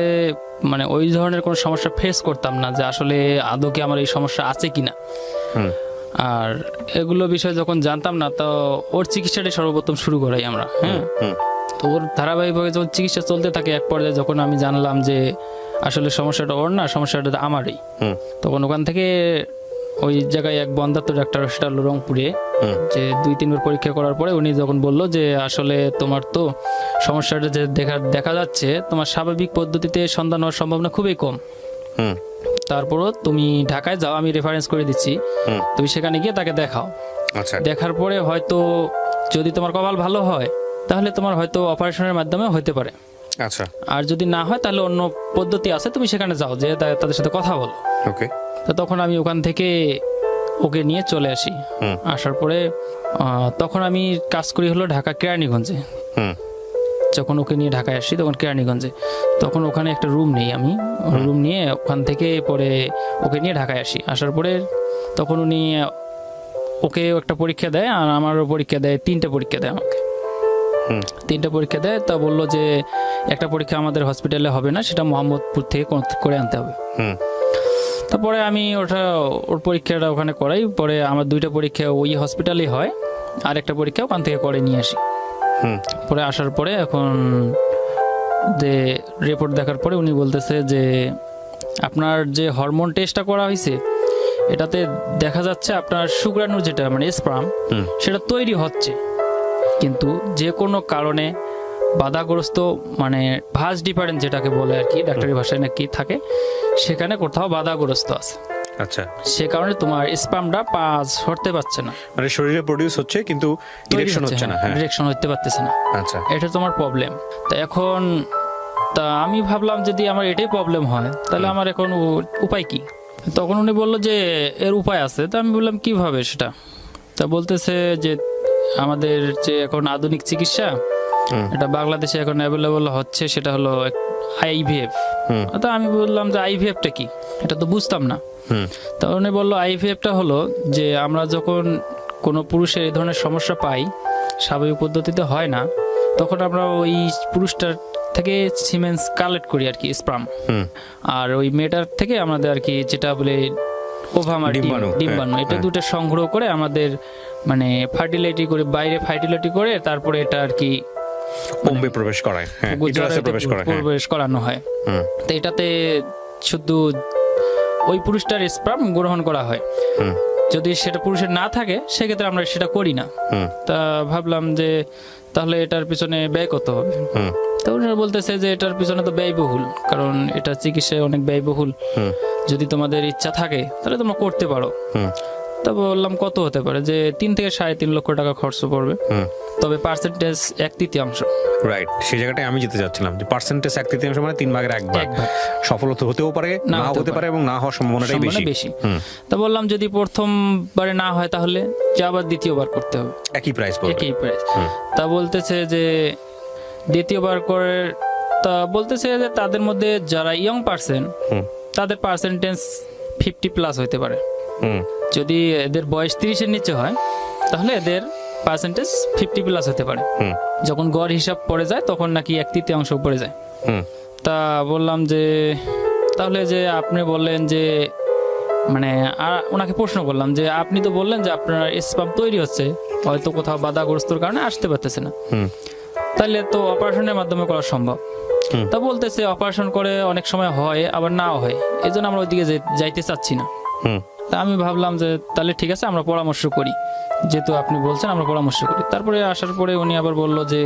মানে ওই ধরনের কোনো সমস্যা ফেস করতাম না, যে আসলে আদৌ কি আমার এই সমস্যা আছে কিনা। আর এগুলো বিষয়ে যখন জানতাম না, তো ওর চিকিৎসাটাই সর্বপ্রথম শুরু করাই আমরা। হ্যাঁ, তো ওর ধারাবাহিকভাবে যখন চিকিৎসা চলতে থাকে, এক পর্যায়ে যখন আমি জানলাম যে আসলে সমস্যাটা ওর না, সমস্যাটা আমারই, তখন ওখান থেকে ওই জায়গায় এক বন্ধাত্ম ডাক্তার সেটা হলো রংপুরে, যে 2-3 বার পরীক্ষা করার পরে উনি যখন বললো যে আসলে তোমার তো সমস্যাটা যে দেখা যাচ্ছে, তোমার স্বাভাবিক পদ্ধতিতে সন্তান হওয়ার সম্ভাবনা খুবই কম, তারপরও তুমি ঢাকায় যাও, আমি রেফারেন্স করে দিচ্ছি, তুমি সেখানে গিয়ে তাকে দেখাও। আচ্ছা। দেখার পরে হয়তো যদি তোমার কপাল ভালো হয় তাহলে তোমার হয়তো অপারেশনের মাধ্যমে হতে পারে। আচ্ছা। আর যদি না হয় তাহলে অন্য পদ্ধতি আছে, তুমি সেখানে যাও, যে তাদের সাথে কথা বলো। ওকে। তো তখন আমি ওখান থেকে ওকে নিয়ে চলে আসি। আসার পরে তখন আমি কাজ করি হলো ঢাকা কেরানীগঞ্জে। যখন ওকে নিয়ে ঢাকায় আসি তখন কেরানীগঞ্জে, তখন ওখানে একটা রুম নেই, আমি রুম নিয়ে ওখান থেকে পরে ওকে নিয়ে ঢাকায় আসি। আসার পরে তখন উনি ওকে একটা পরীক্ষা দেয়, আর আমারও পরীক্ষা দেয়, 3টে পরীক্ষা দেয় আমাকে। 3টে পরীক্ষা দেয়, তা বললো যে একটা পরীক্ষা আমাদের হসপিটালে হবে না, সেটা মোহাম্মদপুর থেকে করে আনতে হবে। তারপরে আমি ওর পরীক্ষাটা ওখানে করাই, পরে আমার 2টা পরীক্ষা ওই হসপিটালেই হয়, আর একটা পরীক্ষা ওখান থেকে করে নিয়ে আসি। পরে আসার পরে এখন যে রিপোর্ট দেখার পরে উনি বলতেছে যে আপনার যে হরমোন টেস্টটা করা হয়েছে এটাতে দেখা যাচ্ছে আপনার শুক্রাণু যেটা মানে স্পার্ম সেটা তৈরি হচ্ছে, কিন্তু যে কোনো কারণে বাধাগ্রস্ত, মানে ভাঁজ ডিফারেন্স যেটাকে বলে আর কি, ডাক্তারি ভাষায় নাকি থাকে, সেখানে কোথাও বাধাগ্রস্ত আছে। আচ্ছা, সে কারণে তোমার স্পামটা পাস হতে পারছে না, মানে শরীরে প্রডিউস হচ্ছে কিন্তু ইরেকশন হচ্ছে না। হ্যাঁ, ইরেকশন হতে পারতেছে না। আচ্ছা, এটা তোমার প্রবলেম। তা এখন আমি ভাবলাম যদি আমার এটাই প্রবলেম হয় তাহলে আমার এখন উপায় কি? তখন উনি বললো যে এর উপায় আছে। তা আমি বললাম কিভাবে সেটা? তা বলতেছে যে আমাদের যে এখন আধুনিক চিকিৎসা, এটা বাংলাদেশে এখন অ্যাভেলেবল হচ্ছে, সেটা হলো আইভিএফ। তা আমি বললাম যে আইভিএফটা কি, এটা তো বুঝতাম না। তা উনি বললো আইভিএফটা হলো যে আমরা যখন কোনো পুরুষের এই ধরনের সমস্যা পাই, স্বাভাবিক পদ্ধতিতে হয় না, তখন আমরা ওই পুরুষটার থেকে সিমেন্স কালেক্ট করি আর কি, স্পাম। আর ওই মেয়েটার থেকে আমাদের আর কি যেটা বলে ওভামা, ডিম্বাণু, এটা দুটো সংগ্রহ করে আমাদের মানে ফার্টিলিটি করে, বাইরে ফার্টিলিটি করে, তারপরে এটা আর কি ওমে প্রবেশ করায়, হ্যাঁ, ইউটেরাসে প্রবেশ করায়, প্রবেশ করানো হয়। তো এটাতে শুধু ওই পুরুষটার স্পাম গ্রহণ করা হয়। যদি সেটা পুরুষের না থাকে সেক্ষেত্রে আমরা সেটা করি না। তা ভাবলাম যে তাহলে এটার পিছনে ব্যয় কত হবে? তো ওনারা বলতেছে যে এটার পিছনে তো ব্যয়বহুল, কারণ এটা চিকিৎসায় অনেক ব্যয়বহুল। যদি তোমাদের ইচ্ছা থাকে তাহলে তোমরা করতে পারো। তা বললাম কত হতে পারে? যে 3 থেকে 3.5 লক্ষ টাকা খরচ পড়বে, তবে পার্সেন্টেজ 1/3। রাইট, সেই জায়গাটায় আমি যেতে যাচ্ছিলাম যে পার্সেন্টেজ 1/3 মানে 3 ভাগের 1 ভাগ। সফলতা হতেও পারে, নাও হতে পারে, এবং না হওয়ার সম্ভাবনাটাই বেশি। তা বললাম যদি প্রথমবারে না হয় তাহলে যে আবার দ্বিতীয়বার করতে হবে, একই প্রাইস পড়বে, একই প্রাইস। তা বলতেছে যে দ্বিতীয়বার করে, তা বলতেছে যে তাদের মধ্যে যারা ইয়ং পার্সন, তাদের পার্সেন্টেজ 50+ হতে পারে। যদি এদের বয়স 30-এর নিচে হয় তাহলে এদের পার্সেন্টেজ 50+ হতে পারে। যখন গড় হিসাব পড়ে যায় তখন নাকি 1/3 পড়ে যায়। তা বললাম যে তাহলে যে আপনি বললেন যে মানে, ওনাকে প্রশ্ন করলাম যে আপনি তো বললেন যে আপনার স্পাম তৈরি হচ্ছে, হয়তো কোথাও বাধাগ্রস্তর কারণে আসতে পারতেছে না, তাহলে তো অপারেশনের মাধ্যমে করা সম্ভব। তা বলতেছে অপারেশন করে অনেক সময় হয়, আবার নাও হয়, এই জন্য আমরা ওইদিকে যাইতে চাচ্ছি না। তা আমি ভাবলাম যে তাহলে ঠিক আছে, আমরা পরামর্শ করি, যেহেতু আপনি বলছেন আমরা পরামর্শ করি। তারপরে আসার পরে উনি আবার বলল যে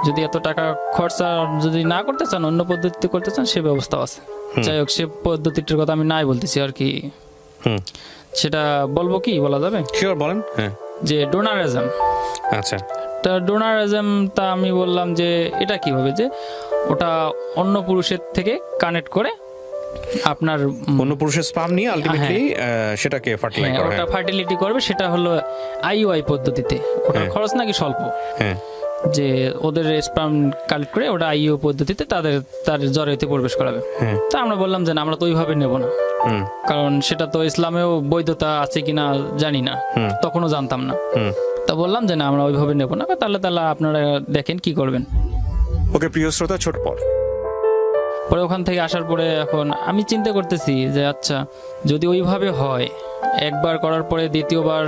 যদি এত টাকা খরচা যদি না করতে চান, অন্য পদ্ধতিতে করতে চান, সে ব্যবস্থা আছে। যাই হোক, সে পদ্ধতিটার কথা আমি নাই বলতেছি আর কি। সেটা বলবো কি, বলা যাবে? শিওর, বলেন। হ্যাঁ, যে ডোনারিজম। আচ্ছা, তা ডোনারিজম, তা আমি বললাম যে এটা কিভাবে? যে ওটা অন্য পুরুষের থেকে কানেক্ট করে আপনার অন্য পুরুষের স্পাম নিয়ে আলটিমেটলি সেটাকে ফার্টিলাইজ করে, ওটা ফার্টিলিটি করবে। সেটা হলো আইইউআই পদ্ধতিতে। ওটার খরচ নাকি স্বল্প। যে ওদের স্পাম কালেক্ট করে ওটা আইইউ পদ্ধতিতে তার জরায়ুতে প্রবেশ করাবে। তা আমরা বললাম যে না, আমরা তো ওইভাবে নেব না, কারণ সেটা তো ইসলামেও বৈধতা আছে কিনা জানি না, তখনও জানতাম না। তা বললাম যে না, আমরা ওইভাবে নেব না। তাহলে আপনারা দেখেন কি করবেন। ওকে প্রিয় শ্রোতা, ছোট পরে ওখান থেকে আসার পরে এখন আমি চিন্তা করতেছি যে আচ্ছা, যদি ওইভাবে হয়, একবার করার পরে দ্বিতীয়বার,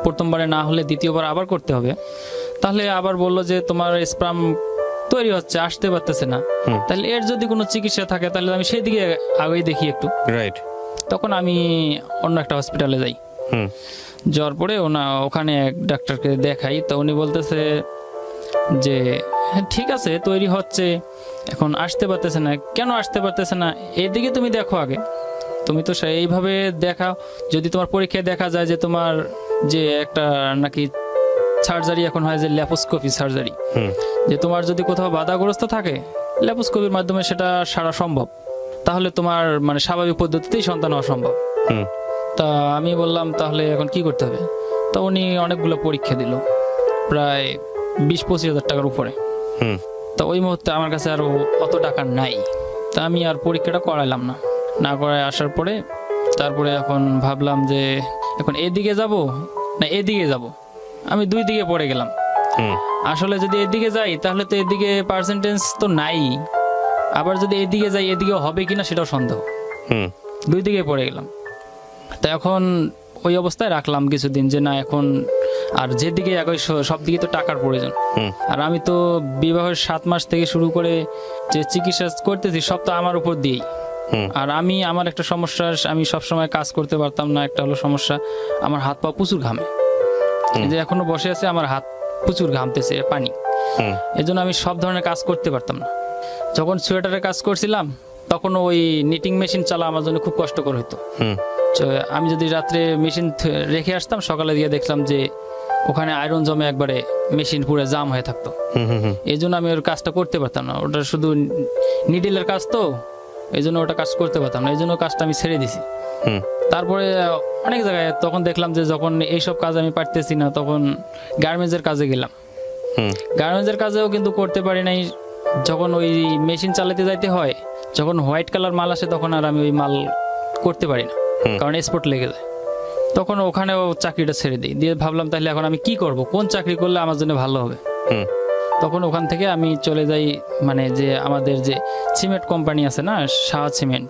প্রথমবারে না হলে দ্বিতীয়বার আবার করতে হবে, তাহলে আবার বললো যে তোমার স্পাম তৈরি হচ্ছে, আসতে পারতেছে না, তাহলে এর যদি কোনো চিকিৎসা থাকে তাহলে আমি সেই দিকে আগেই দেখি একটু। রাইট, তখন আমি অন্য একটা হসপিটালে যাই। যাওয়ার পরে ওখানে এক ডাক্তারকে দেখাই। তো উনি বলতেছে যে ঠিক আছে, তৈরি হচ্ছে, এখন আসতে পারতেছে না। কেন আসতে পারতেছে না? এদিকে তুমি দেখো আগে, তুমি তো এইভাবে দেখাও। যদি তোমার পরীক্ষায় দেখা যায় যে তোমার যে একটা নাকি সার্জারি এখন হয়, যে ল্যাপোস্কোপি সার্জারি, যে তোমার যদি কোথাও বাধাগ্রস্ত থাকে, ল্যাপোস্কোপির মাধ্যমে সেটা সারা সম্ভব, তাহলে তোমার মানে স্বাভাবিক পদ্ধতিতেই সন্তান হওয়া সম্ভব। তা আমি বললাম তাহলে এখন কি করতে হবে? তো উনি অনেকগুলো পরীক্ষা দিল, প্রায় 20-25 হাজার টাকার উপরে। তা ওই মুহূর্তে আমার কাছে আরো অত টাকা নাই। তা আমি আর পরীক্ষাটা করাইলাম না করায় আসার পরে তারপরে এখন ভাবলাম যে এখন এদিকে যাব না এদিকে যাব। আমি 2 দিকে পড়ে গেলাম। আসলে যদি এদিকে যাই তাহলে তো এদিকে পার্সেন্টেজ তো নাই, আবার যদি এদিকে যাই এদিকে হবে কিনা সেটাও সন্দেহ। 2 দিকে পড়ে গেলাম। তা এখন ওই অবস্থায় রাখলাম কিছুদিন, যে না এখন আর যেদিকে একই সব দিকে তো টাকার প্রয়োজন। আর আমি তো বিবাহের 7 মাস থেকে শুরু করে যে চিকিৎসা করতেছি সব তো আমার উপর দিয়েই। আর আমার একটা সমস্যা, আমি সবসময় কাজ করতে পারতাম না। একটা হলো সমস্যা, আমার হাত পা প্রচুর ঘামে। যে এখনো বসে আছে, আমার হাত প্রচুর ঘামতেছে পানি, এই জন্য আমি সব ধরনের কাজ করতে পারতাম না। যখন সোয়েটারের কাজ করছিলাম তখন ওই নিটিং মেশিন চালা আমার জন্য খুব কষ্টকর হতো। তো আমি যদি রাত্রে মেশিন রেখে আসতাম, সকালে গিয়ে দেখলাম যে ওখানে আয়রন জমে একবারে মেশিন পুরো জাম হয়ে থাকতো। এই জন্য আমি ওর কাজটা করতে পারতাম না, ওটা শুধু নিডেলের কাজ তো, এই জন্য ওটা কাজ করতে পারতাম না, এই জন্য কাজটা আমি ছেড়ে দিছি। তারপরে অনেক জায়গায় তখন দেখলাম যে যখন এইসব কাজ আমি পারতেছি না, তখন গার্মেন্টসের কাজে গেলাম। গার্মেন্টসের কাজেও কিন্তু করতে পারি নাই। যখন ওই মেশিন চালাতে যাইতে হয়, যখন হোয়াইট কালার মাল আসে তখন আর আমি ওই মাল করতে পারি না, কারণ স্পট লেগে যায়। তখন ওখানেও চাকরিটা ছেড়ে দিই, দিয়ে ভাবলাম তাহলে এখন আমি কি করব, কোন চাকরি করলে আমার জন্য ভালো হবে। তখন ওখান থেকে আমি চলে যাই, মানে যে আমাদের যে সিমেন্ট কোম্পানি আছে না, শাহ সিমেন্ট,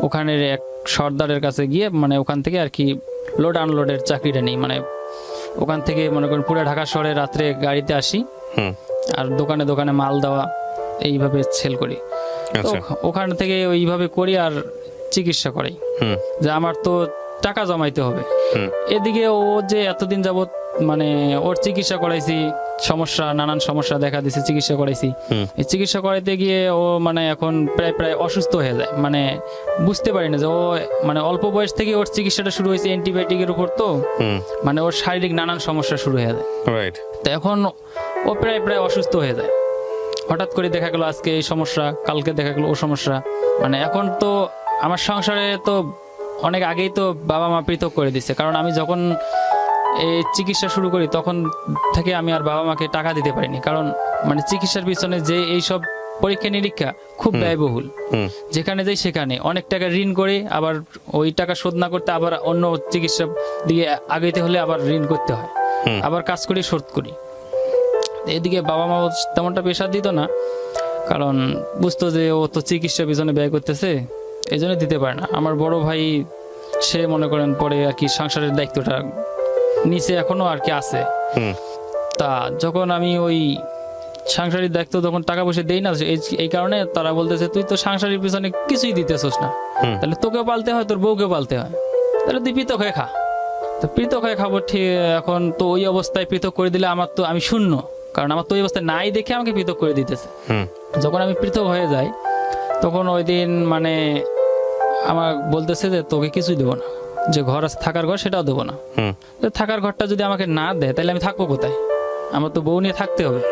ওখানের এক সর্দারের কাছে গিয়ে মানে ওখান থেকে আর কি লোড আনলোডের চাকরিটা নেই। মানে ওখান থেকে মনে করেন পুরো ঢাকা শহরে রাত্রে গাড়িতে আসি, আর দোকানে দোকানে মাল দেওয়া, এইভাবে সেল করি। তো ওখান থেকে ওইভাবে করি আর চিকিৎসা করাই, যে আমার তো টাকা জমাইতে হবে। এদিকে ও যে এতদিন যাবত মানে ওর চিকিৎসা করাইছি, সমস্যা নানান সমস্যা দেখা দিছে, চিকিৎসা করাইছি। এই চিকিৎসা করাইতে গিয়ে ও মানে এখন প্রায় প্রায় অসুস্থ হয়ে যায়। মানে বুঝতে পারি না যে ও মানে অল্প বয়স থেকে ওর চিকিৎসাটা শুরু হয়েছে অ্যান্টিবায়োটিকের উপর, তো মানে ওর শারীরিক নানান সমস্যা শুরু হয়ে যায়। তো এখন ও প্রায় প্রায় অসুস্থ হয়ে যায়। হঠাৎ করে দেখা গেল আজকে এই সমস্যা, কালকে দেখা গেল ও সমস্যা। মানে এখন তো আমার সংসারে তো অনেক আগেই তো বাবা মা পৃথক করে দিচ্ছে, কারণ আমি যখন এই চিকিৎসা শুরু করি তখন থেকে আমি আর বাবা মাকে টাকা দিতে পারিনি, কারণ মানে চিকিৎসার পিছনে যে এইসব পরীক্ষা নিরীক্ষা খুব ব্যয়বহুল। যেখানে যাই সেখানে অনেক টাকা ঋণ করে, আবার ওই টাকা শোধ না করতে আবার অন্য চিকিৎসা দিয়ে আগাইতে হলে আবার ঋণ করতে হয়, আবার কাজ করি শোধ করি। এদিকে বাবা মা তেমনটা প্রেশার দিত না, কারণ বুঝতো যে ও তো চিকিৎসার পিছনে ব্যয় করতেছে, এই জন্য দিতে পারে না। আমার বড় ভাই সে মনে করেন পরে আর কি সংসারের দায়িত্বটা নিচে এখনো আর কি আছে। তা যখন আমি ওই সাংসারিক দায়িত্ব তখন টাকা পয়সা দেই না, এই কারণে তারা বলতেছে তুই তো সাংসারিক পিছনে কিছুই দিতেছস না, তাহলে তোকেও পালতে হয়, তোর বউকেও পালতে হয়, তাহলে তুই পৃথক হয়ে খা। তো পৃথক হয়ে খাবো ঠিক, এখন তো ওই অবস্থায় পৃথক করে দিলে আমার তো আমি শূন্য, কারণ আমার তো ওই অবস্থায় নাই দেখে আমাকে পৃথক করে দিতেছে। যখন আমি পৃথক হয়ে যাই তখন ওই দিন মানে আমার বলতেছে যে তোকে কিছুই দেবো না, যে ঘর আছে থাকার ঘর সেটাও দেবো না। থাকার ঘরটা যদি আমাকে না দেয় তাহলে আমি থাকবো কোথায়, আমার তো বউ নিয়ে থাকতে হবে।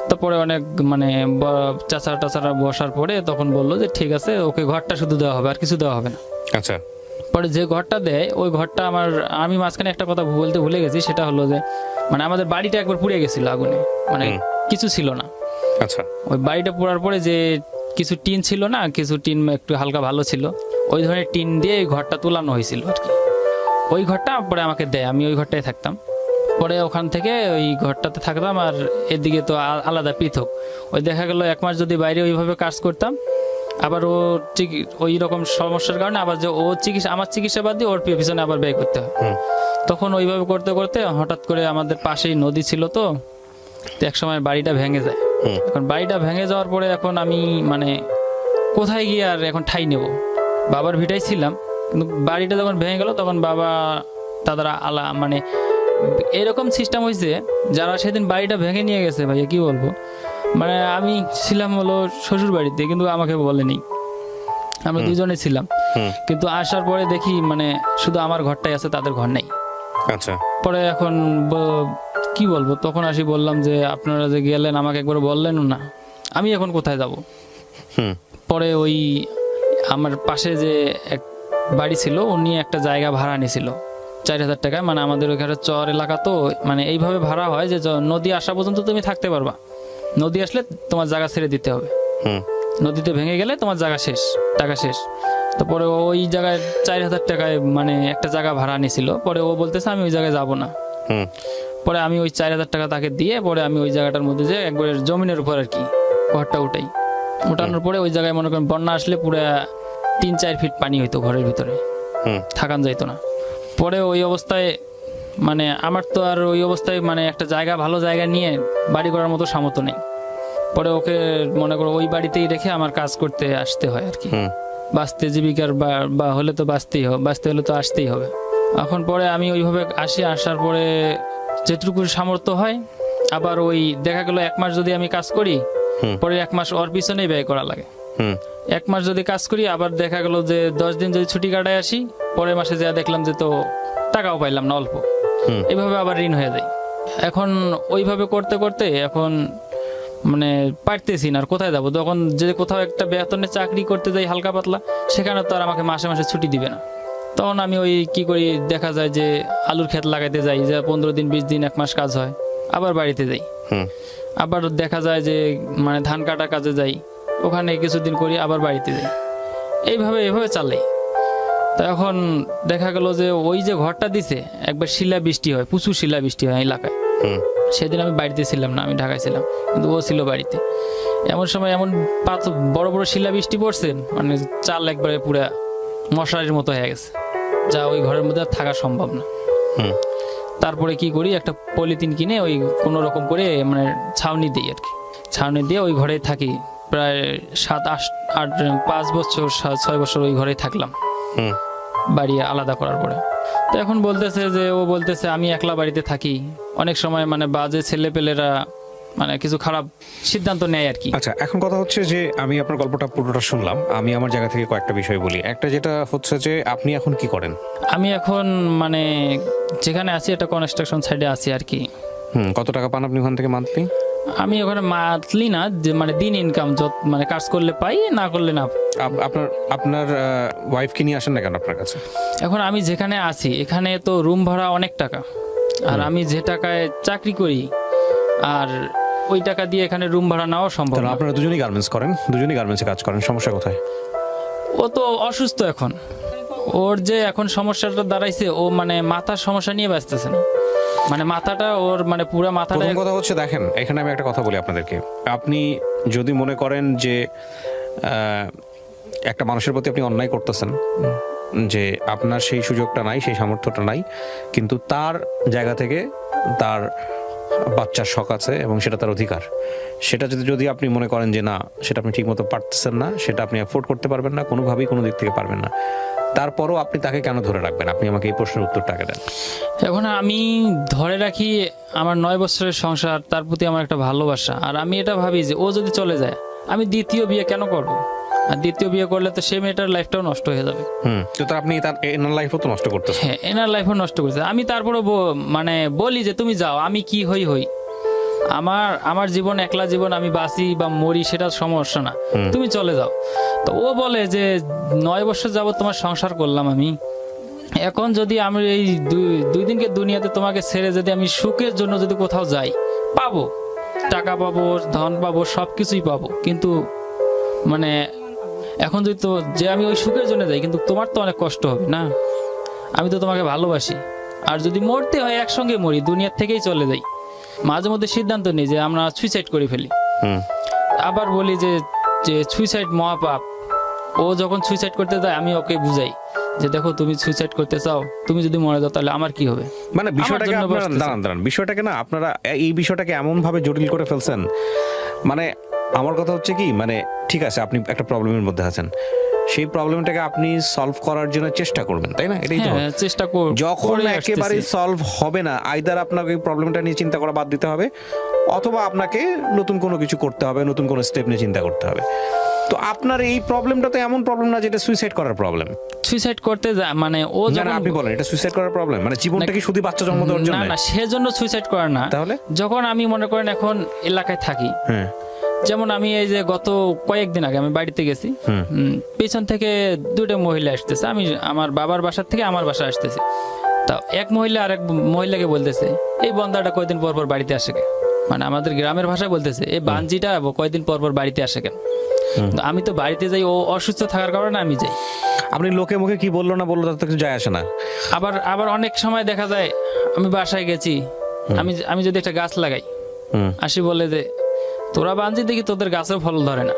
তারপরে অনেক মানে চাচা টাচারা বসার পরে তখন বললো যে ঠিক আছে ওকে ঘরটা শুধু দেওয়া হবে, আর কিছু দেওয়া হবে না। আচ্ছা। পরে যে ঘরটা দেয় ওই ঘরটা আমি মাঝখানে একটা কথা বলতে ভুলে গেছি, সেটা হলো যে মানে আমাদের বাড়িটা একবার পুড়ে গেছিল আগুনে, মানে কিছু ছিল না। আচ্ছা। ওই বাড়িটা পোড়ার পরে যে কিছু টিন ছিল না, কিছু টিন একটু হালকা ভালো ছিল, ওই ধরনের টিন দিয়ে ওই ঘরটা তুলানো হয়েছিল আর কি। ওই ঘরটা পরে আমাকে দেয়, আমি ওই ঘরটায় থাকতাম। পরে ওখান থেকে ওই ঘরটাতে থাকতাম, আর এদিকে তো আলাদা পৃথক। ওই দেখা গেল 1 মাস যদি বাইরে ওইভাবে কাজ করতাম, আবার ও ঠিক ওই রকম সমস্যার কারণে আবার যে ও আমার চিকিৎসা বাদ দিয়ে ওর পিছনে আবার ব্যয় করতে হয়। তখন ওইভাবে করতে করতে হঠাৎ করে আমাদের পাশেই নদী ছিল, তো এক সময় বাড়িটা ভেঙে যায়। এখন বাড়িটা ভেঙে যাওয়ার পরে এখন আমি মানে কোথায় গিয়ে আর এখন ঠাই নেব, বাবার ভিটাই ছিলাম, কিন্তু বাড়িটা যখন ভেঙে গেল তখন বাবা দাদারা মানে এরকম সিস্টেম হয়েছে, যারা সেদিন বাড়িটা ভেঙে নিয়ে গেছে ভাইয়া কি বলবো, মানে আমি ছিলাম হলো শ্বশুর বাড়িতে, কিন্তু আমাকে বলেনি, আমরা দুজনে ছিলাম। কিন্তু আসার পরে দেখি মানে শুধু আমার ঘরটাই আছে, তাদের ঘর নেই। আচ্ছা। পরে এখন কি বলবো, তখন আসি বললাম যে আপনারা যে গেলেন আমাকে একবার বললেন না, আমি এখন কোথায় যাব। পরে ওই আমার পাশে যে এক বাড়ি ছিল, উনি একটা জায়গা ভাড়া নিয়েছিল 4000 টাকায়। মানে আমাদের ওইখানে চর এলাকা, তো মানে এইভাবে ভাড়া হয় যে নদী আসা পর্যন্ত তুমি থাকতে পারবা, নদী আসলে তোমার জায়গা ছেড়ে দিতে হবে, নদীতে ভেঙে গেলে তোমার জায়গা শেষ, টাকা শেষ। তারপরে ওই জায়গায় 4000 টাকায় মানে একটা জায়গা ভাড়া নিয়েছিল। পরে ও বলতেছে আমি ওই জায়গায় যাব না। পরে আমি ওই 4000 টাকা তাকে দিয়ে পরে আমি ওই জায়গাটার মধ্যে যে একবার জমিনের উপর আর কি ঘরটা উঠানোর পরে ওই জায়গায় মনে করেন বন্যা আসলে পুরো 3-4 ফিট পানি হইতো ঘরের ভিতরে, থাকান যাইতো না। পরে ওই অবস্থায় মানে আমার তো আর ওই অবস্থায় মানে একটা জায়গা ভালো জায়গা নিয়ে বাড়ি করার মতো সামর্থ্য নেই। পরে ওকে মনে করো ওই বাড়িতেই রেখে আমার কাজ করতে আসতে হয় আর কি, বাঁচতে জীবিকার বা হলে তো বাঁচতে হলে তো আসতেই হবে। এখন পরে আমি ওইভাবে আসার পরে যেটুকু সামর্থ্য হয়। আবার ওই দেখা গেল 1 মাস যদি আমি কাজ করি, পরে 1 মাস ওর পিছনেই ব্যয় করা লাগে। 1 মাস যদি কাজ করি, আবার দেখা গেল যে 10 দিন যদি ছুটি কাটায় আসি, পরের মাসে যা দেখলাম যে তো টাকাও পাইলাম না, অল্প। এইভাবে আবার ঋণ হয়ে যায়। এখন ওইভাবে করতে করতে এখন মানে পারতেছি না, আর কোথায় যাবো? তখন যে কোথাও একটা বেতনে চাকরি করতে যাই হালকা পাতলা, সেখানে তো আর আমাকে মাসে মাসে ছুটি দিবে না। তখন আমি ওই কি করি, দেখা যায় যে আলুর ক্ষেত লাগাইতে যাই, যে 15 দিন 20 দিন 1 মাস কাজ হয়, আবার বাড়িতে যাই। আবার দেখা যায় যে মানে ধান কাটা কাজে যাই, ওখানে কিছুদিন করি, আবার বাড়িতে যাই। এইভাবে চালাই। তো এখন দেখা গেল যে ওই যে ঘরটা দিছে, একবার শিলা বৃষ্টি হয়, প্রচুর শিলা বৃষ্টি হয় এলাকায়। সেদিন আমি বাড়িতে ছিলাম না, আমি ঢাকায় ছিলাম, কিন্তু ও ছিল বাড়িতে। এমন সময় এমন বড় বড় শিলা বৃষ্টি পড়ছে, মানে চাল একবারে পুরা মশারির মতো হয়ে গেছে, যা ওই ঘরের মধ্যে আর থাকা সম্ভব না। তারপরে কি করি, একটা পলিথিন কিনে ওই কোনো রকম করে মানে ছাউনি দিই আর কি। ছাউনি দিয়ে ওই ঘরেই থাকি প্রায় 7, 8, 5 বছর 6 বছর ওই ঘরেই থাকলাম, বাড়ি আলাদা করার পরে। তো এখন বলতেছে যে ও বলতেছে আমি একলা বাড়িতে থাকি, অনেক সময় মানে বাজে ছেলেপেলেরা মানে কিছু খারাপ সিদ্ধান্ত নেয় আর কি। আচ্ছা, এখন কথা হচ্ছে যে আমি আপনার গল্পটা পুরোটা শুনলাম, আমি আমার জায়গা থেকে কয়েকটা বিষয় বলি। একটা যেটা হচ্ছে যে আপনি এখন কি করেন? আমি এখন মানে যেখানে আছি এটা কনস্ট্রাকশন সাইডে আছি আর কি। কত টাকা পান আপনি ওখান থেকে মান্থলি? আমি ওখানে মান্থলি না, যে মানে দিন ইনকাম, মানে কাজ করলে পাই, না করলে না। আপনার ওয়াইফকে নিয়ে আসেন না কেন আপনার কাছে? এখন আমি যেখানে আছি এখানে তো রুম ভাড়া অনেক টাকা, আর আমি যে টাকায় চাকরি করি আর ওই টাকা দিয়ে এখানে রুম ভাড়া নেওয়া সম্ভব না। আপনারা দুজনেই গার্মেন্টস করেন, দুজনেই গার্মেন্টসে কাজ করেন, সমস্যা কোথায়? ও তো অসুস্থ এখন, ওর যে এখন সমস্যাটা দাঁড়াইছে, ও মানে মাথার সমস্যা নিয়ে ব্যস্তেছে না, মানে মাথাটা ওর মানে পুরো মাথাটা। প্রথম কথা হচ্ছে দেখেন, এখানে আমি একটা কথা বলি আপনাদেরকে। আপনি যদি মনে করেন যে একটা মানুষের প্রতি আপনি অন্যায় করতেছেন, যে আপনার সেই সুযোগটা নাই, সেই সামর্থ্যটা নাই, কিন্তু তার জায়গা থেকে তার বাচ্চার শখ আছে এবং সেটা তার অধিকার, সেটা যদি আপনি মনে করেন যে না, সেটা আপনি ঠিকমতো পারতেছেন না, সেটা আপনি অ্যাফোর্ড করতে পারবেন না, কোনোভাবেই কোনো দিক থেকে পারবেন না, তারপরও আপনি তাকে কেন ধরে রাখবেন? আপনি আমাকে এই প্রশ্নের উত্তরটাকে দেন। এখন আমি ধরে রাখি আমার 9 বছরের সংসার, তার প্রতি আমার একটা ভালোবাসা, আর আমি এটা ভাবি যে ও যদি চলে যায়, আমি দ্বিতীয় বিয়ে কেন করব? আর দ্বিতীয় বিয়ে করলে তো সে মেয়েটার লাইফটাও নষ্ট হয়ে যাবে। তো আপনি তার এনার লাইফও তো নষ্ট করতেছেন। হ্যাঁ, এনার লাইফও নষ্ট করছে। আমি তারপরে মানে বলি যে তুমি যাও, আমি কি হই, আমার জীবন, একলা জীবন, আমি বাঁচি বা মরি সেটা সমস্যা না, তুমি চলে যাও। তো ও বলে যে 9 বছর যাবত তোমার সংসার করলাম আমি, এখন যদি আমি এই 2 দিনকে দুনিয়াতে তোমাকে ছেড়ে যদি আমি সুখের জন্য যদি কোথাও যাই, পাবো টাকা, পাবো ধন, পাবো সবকিছুই পাবো, কিন্তু মানে এখন যদি তো যে আমি ওই সুখের জন্য যাই, কিন্তু তোমার তো অনেক কষ্ট হবে না, আমি তো তোমাকে ভালোবাসি। আর যদি মরতে হয় একসঙ্গে মরি, দুনিয়ার থেকেই চলে যাই। মাঝে মধ্যে সিদ্ধান্ত নিই যে আমরা সুইসাইড করে ফেলি। আবার বলি যে সুইসাইড মহাপাপ। ও যখন সুইসাইড করতে যায় আমি ওকে বুঝাই যে দেখো, তুমি সুইসাইড করতে চাও, তুমি যদি মরে যাও তাহলে আমার কি হবে? মানে বিষয়টাকে আপনারা দাঁড়ান, বিষয়টাকে না আপনারা এই বিষয়টাকে এমন ভাবে জটিল করে ফেলছেন। মানে আমার কথা হচ্ছে কি, মানে ঠিক আছে, আপনি একটা প্রবলেমের মধ্যে আছেন, সেই প্রবলেমটাকে আপনি সলভ করার জন্য চেষ্টা করবেন, তাই না? এটাই তো চেষ্টা যখন একেবারে সলভ হবে না, আইদার আপনাকে এই প্রবলেমটা নিয়ে চিন্তা করা বাদ দিতে হবে, অথবা আপনাকে নতুন কোনো কিছু করতে হবে, নতুন কোনো স্টেপ নিয়ে চিন্তা করতে হবে। তো আপনার এই প্রবলেমটা তো এমন প্রবলেম না যেটা সুইসাইড করার প্রবলেম। সুইসাইড করতে মানে ও যখন আপনি বলেন এটা সুইসাইড করার প্রবলেম, মানে জীবনটা কি শুধু বাচ্চা জন্ম দেওয়ার জন্য? না, সেজন্য সুইসাইড করার না। তাহলে যখন আমি মনে করেন এখন এলাকায় থাকি, যেমন আমি এই যে গত কয়েকদিন আগে আমি বাড়িতে গেছি, পেছন থেকে 2টা মহিলা আসতেছে, আমি আমার বাবার বাসার থেকে আমার বাসা আসতেছি। তা এক মহিলা আরেক মহিলাকে বলতেছে, এই বন্দাটা কয়দিন পর পর বাড়িতে আসে কেন? মানে আমাদের গ্রামের ভাষায় বলতেছে, এই বাঞ্জিটা কয়দিন পর পর বাড়িতে আসে কেন? আমি তো বাড়িতে যাই, ও অসুস্থ থাকার কারণে আমি যাই। আপনি লোকে মুখে কি বললো না বললো তাতে কিছু যায় আসে না। আবার অনেক সময় দেখা যায় আমি বাসায় গেছি, আমি যদি একটা গাছ লাগাই, আসি বলে যে তোরা বাঞ্জি দেখি তোদের গাছের ফল ধরে না,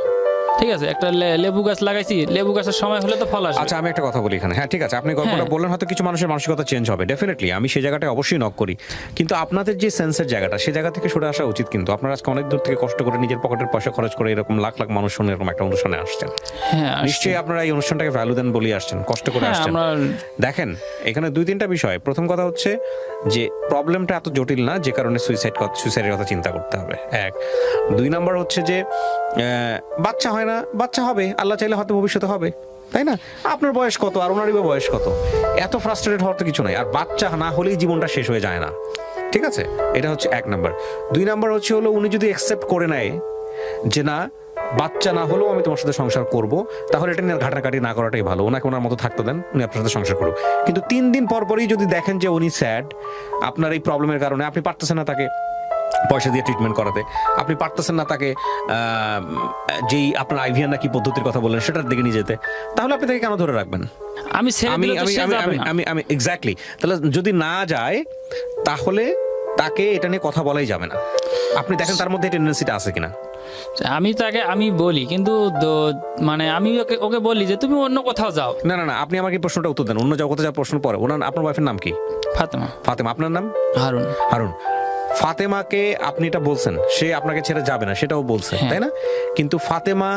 ঠিক আছে, একটা লেবু গাছ লাগাইছি, লেবু গাছের সময় হলে তো ফল আসবে। আচ্ছা আমি একটা কথা বলি এখানে, হ্যাঁ ঠিক আছে আপনি গল্পটা হ্যাঁ। বললেন, হয়তো কিছু মানুষের মানসিকতা চেঞ্জ হবে, ডেফিনেটলি আমি সেই জায়গাটায় অবশ্যই নক করি, কিন্তু আপনাদের যে সেন্সের জায়গাটা সেই জায়গা থেকে সরে আসা উচিত। কিন্তু আপনারা আজকে অনেক দূর থেকে কষ্ট করে নিজের পকেটের পয়সা খরচ করে এরকম লাখ লাখ মানুষ শুনে এরকম একটা অনুষ্ঠানে আসছেন, হ্যাঁ আসছে। নিশ্চয়ই আপনারা এই অনুষ্ঠানটাকে ভ্যালু দেন বলেই আসছেন, কষ্ট করে হ্যাঁ, আসছেন। আমরা দেখেন এখানে 2-3টা বিষয়। প্রথম কথা হচ্ছে যে প্রবলেমটা এত জটিল না যে কারণে সুইসাইডের কথা চিন্তা করতে হবে, 1। 2 নাম্বার হচ্ছে যে বাচ্চা হয় না, বাচ্চা হবে, আল্লাহ চাইলে হয়তো ভবিষ্যতে হবে, তাই না? আপনার বয়স কত আর ওনারই বা বয়স কত? এত ফ্রাস্ট্রেটেড হওয়ার তো কিছু নাই। আর বাচ্চা না হলেই জীবনটা শেষ হয়ে যায় না, ঠিক আছে? এটা হচ্ছে 1 নাম্বার। 2 নাম্বার হচ্ছে হলো উনি যদি অ্যাকসেপ্ট করে নেয় যে না বাচ্চা না হলেও আমি তোমার সাথে সংসার করব, তাহলে এটা নিয়ে ঘাটাঘাটি না করাটাই ভালো। ওনাকে ওনার মতো থাকতে দেন, উনি আপনার সাথে সংসার করুন। কিন্তু 3 দিন পর পরই যদি দেখেন যে উনি স্যাড, আপনার এই প্রবলেমের কারণে আপনি পারতেছেন না তাকে পয়সা দিয়ে ট্রিটমেন্ট করাতে, আপনি পারতেছেন না তাকে যেই আপনার আইভিয়ান নাকি পদ্ধতির কথা বললেন সেটার দিকে নিয়ে যেতে, তাহলে আপনি তাকে কেন ধরে রাখবেন? আমি ছেড়ে আমি দিলে তো আমি সে আমি যাবে আমি না। আমি আমি এক্স্যাক্টলি, তাহলে যদি না যায় তাহলে তাকে এটা নিয়ে কথা বলাই যাবে না। আপনি দেখেন তার মধ্যে টেন্ডেন্সিটা আছে কিনা। আমি বলি, কিন্তু মানে আমি ওকে বলি যে তুমি অন্য কোথাও যাও। না না না, আপনি আমাকে এই প্রশ্নটা উত্তর দেন, অন্য যাও কোথাও যাওয়ার প্রশ্ন পরে। আপনার ওয়াইফের নাম কি? ফাতেমা। ফাতেমা। আপনার নাম? হারুন। হারুন। ফাতেমাকে আপনি এটা বলছেন, সে আপনাকে ছেড়ে যাবে না সেটাও বলছে, হ্যাঁ। তাই না? কিন্তু ফাতেমা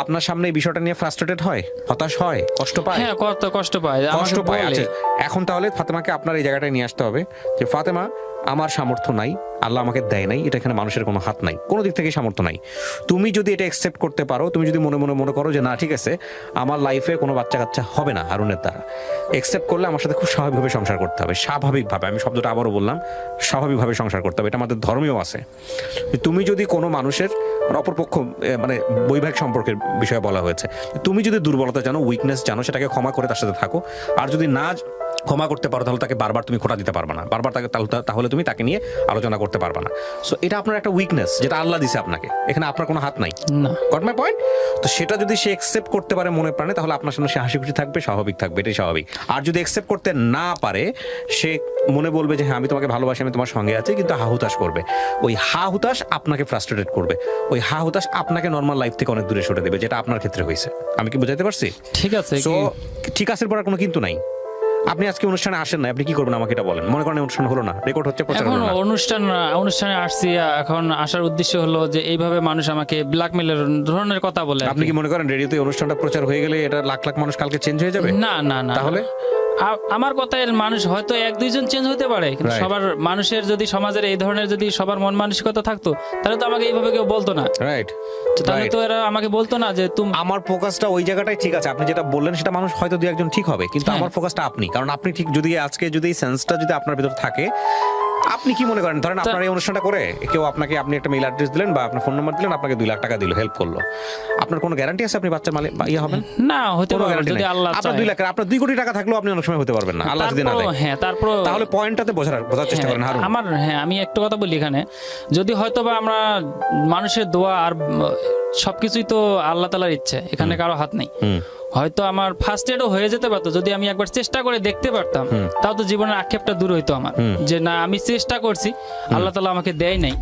আপনার সামনে এই বিষয়টা নিয়ে ফ্রাস্ট্রেটেড হয়, হতাশ হয়, কষ্ট পায়। হ্যাঁ, কষ্ট পায়, কষ্ট আমাকে পায়। বলে। আচ্ছা এখন তাহলে ফাতেমাকে আপনার এই জায়গাটায় নিয়ে আসতে হবে যে ফাতেমা, আমার সামর্থ্য নাই, আল্লাহ আমাকে দেয় নাই, এটা এখানে মানুষের কোনো হাত নাই, কোনো দিক থেকে সামর্থ্য নাই। তুমি যদি এটা অ্যাকসেপ্ট করতে পারো, তুমি যদি মনে করো যে না ঠিক আছে আমার লাইফে কোনো বাচ্চা কাচ্চা হবে না হারুনের দ্বারা, অ্যাকসেপ্ট করলে আমার সাথে খুব স্বাভাবিকভাবে সংসার করতে হবে। স্বাভাবিকভাবে, আমি শব্দটা আবারও বললাম, স্বাভাবিকভাবে সংসার করতে হবে, এটা আমাদের ধর্মেও আছে। তুমি যদি কোনো মানুষের অপরপক্ষ মানে বৈবাহিক সম্পর্কের বিষয়ে বলা হয়েছে, তুমি যদি দুর্বলতা জানো, উইকনেস জানো, সেটাকে ক্ষমা করে তার সাথে থাকো। আর যদি না ক্ষমা করতে পারো তাহলে তাকে বারবার তুমি খোঁটা দিতে পারবে না, বারবার তাহলে তুমি তাকে নিয়ে আলোচনা করতে পারবে না। সো এটা আপনার একটা উইকনেস যেটা আল্লাহ দিছে আপনাকে, এখানে আপনার কোনো হাত নাই। না। Got my point? তো সেটা যদি সে অ্যাকসেপ্ট করতে পারে মনে প্রাণে, তাহলে আপনার সামনে সে হাসি খুশি থাকবে, স্বাভাবিক থাকবে, এটাই স্বাভাবিক। আর যদি অ্যাকসেপ্ট করতে না পারে, সে মনে বলবে যে হ্যাঁ আমি তোমাকে ভালোবাসি, আমি তোমার সঙ্গে আছি, কিন্তু হা হুতাশ করবে। ওই হা হুতাশ আপনাকে ফ্রাস্ট্রেটেড করবে, ওই হা হুতাশ আপনাকে নর্মাল লাইফ থেকে অনেক দূরে সরে দেবে, যেটা আপনার ক্ষেত্রে হয়েছে। আমি কি বুঝাইতে পারছি? ঠিক আছে। সো ঠিক আছে, পর আর কোনো কিন্তু নাই। আপনি আজকে অনুষ্ঠানে আসেন না, আপনি কি করবেন আমাকে এটা বলেন। মনে করেন অনুষ্ঠান হলো না, রেকর্ড হচ্ছে, প্রচার এখন হলো না। অনুষ্ঠানে আসছি, এখন আসার উদ্দেশ্য হলো যে এইভাবে মানুষ আমাকে ব্ল্যাকমেলের ধরনের কথা বলে। আপনি কি মনে করেন রেডিওতে অনুষ্ঠানটা প্রচার হয়ে গেলে এটা লাখ লাখ মানুষ কালকে চেঞ্জ হয়ে যাবে? না না না। তাহলে আমার কথায় মানুষ হয়তো 1-2 জন চেঞ্জ হতে পারে, কিন্তু Right. সবার মানুষের যদি সমাজের এই ধরনের যদি সবার মন মানসিকতা থাকতো, তাহলে তো আমাকে এইভাবে কেউ বলতো না। রাইট, তাহলে তো এরা আমাকে বলতো না যে তুমি। আমার ফোকাসটা ওই জায়গাটাই ঠিক আছে, আপনি যেটা বললেন সেটা মানুষ হয়তো 2-1 জন ঠিক হবে, কিন্তু হ্যাঁ। আমার ফোকাসটা আপনি, কারণ আপনি ঠিক যদি আজকে যদি এই সেন্সটা যদি আপনার ভিতর থাকে, আপনি কি মনে করেন ধরেন আপনার এই অনুষ্ঠানটা করে কেউ আপনাকে, আপনি একটা মেইল অ্যাড্রেস দিলেন বা আপনার ফোন নাম্বার দিলেন, আপনাকে 2 লাখ টাকা দিল, হেল্প করলো, আপনার কোনো গ্যারান্টি আছে আপনি বাচ্চার মালিক ইয়ে হবেন? না, হতে কোনো পারে গ্যারান্টি যদি নেই। আল্লাহ আপনার চায়। 2 লাখ, আপনার 2 কোটি টাকা থাকলেও আপনি অনেক সময় হতে পারবেন না, আল্লাহ যদি না দেয়। হ্যাঁ, তারপর তাহলে পয়েন্টটাতে বোঝার চেষ্টা করেন হারুন। আমি একটা কথা বলি এখানে, যদি হয়তো বা আমরা মানুষের দোয়া আর সবকিছুই তো আল্লাহ তাআলার ইচ্ছে, এখানে কারো হাত নেই। হয়তো আমার ফার্স্ট এডও হয়ে যেতে পারতো যদি আমি একবার চেষ্টা করে দেখতে পারতাম, তাও তো জীবনের আক্ষেপটা দূর হইতো আমার, যে না আমি চেষ্টা করছি, আল্লাহ তাআলা আমাকে দেয় নাই।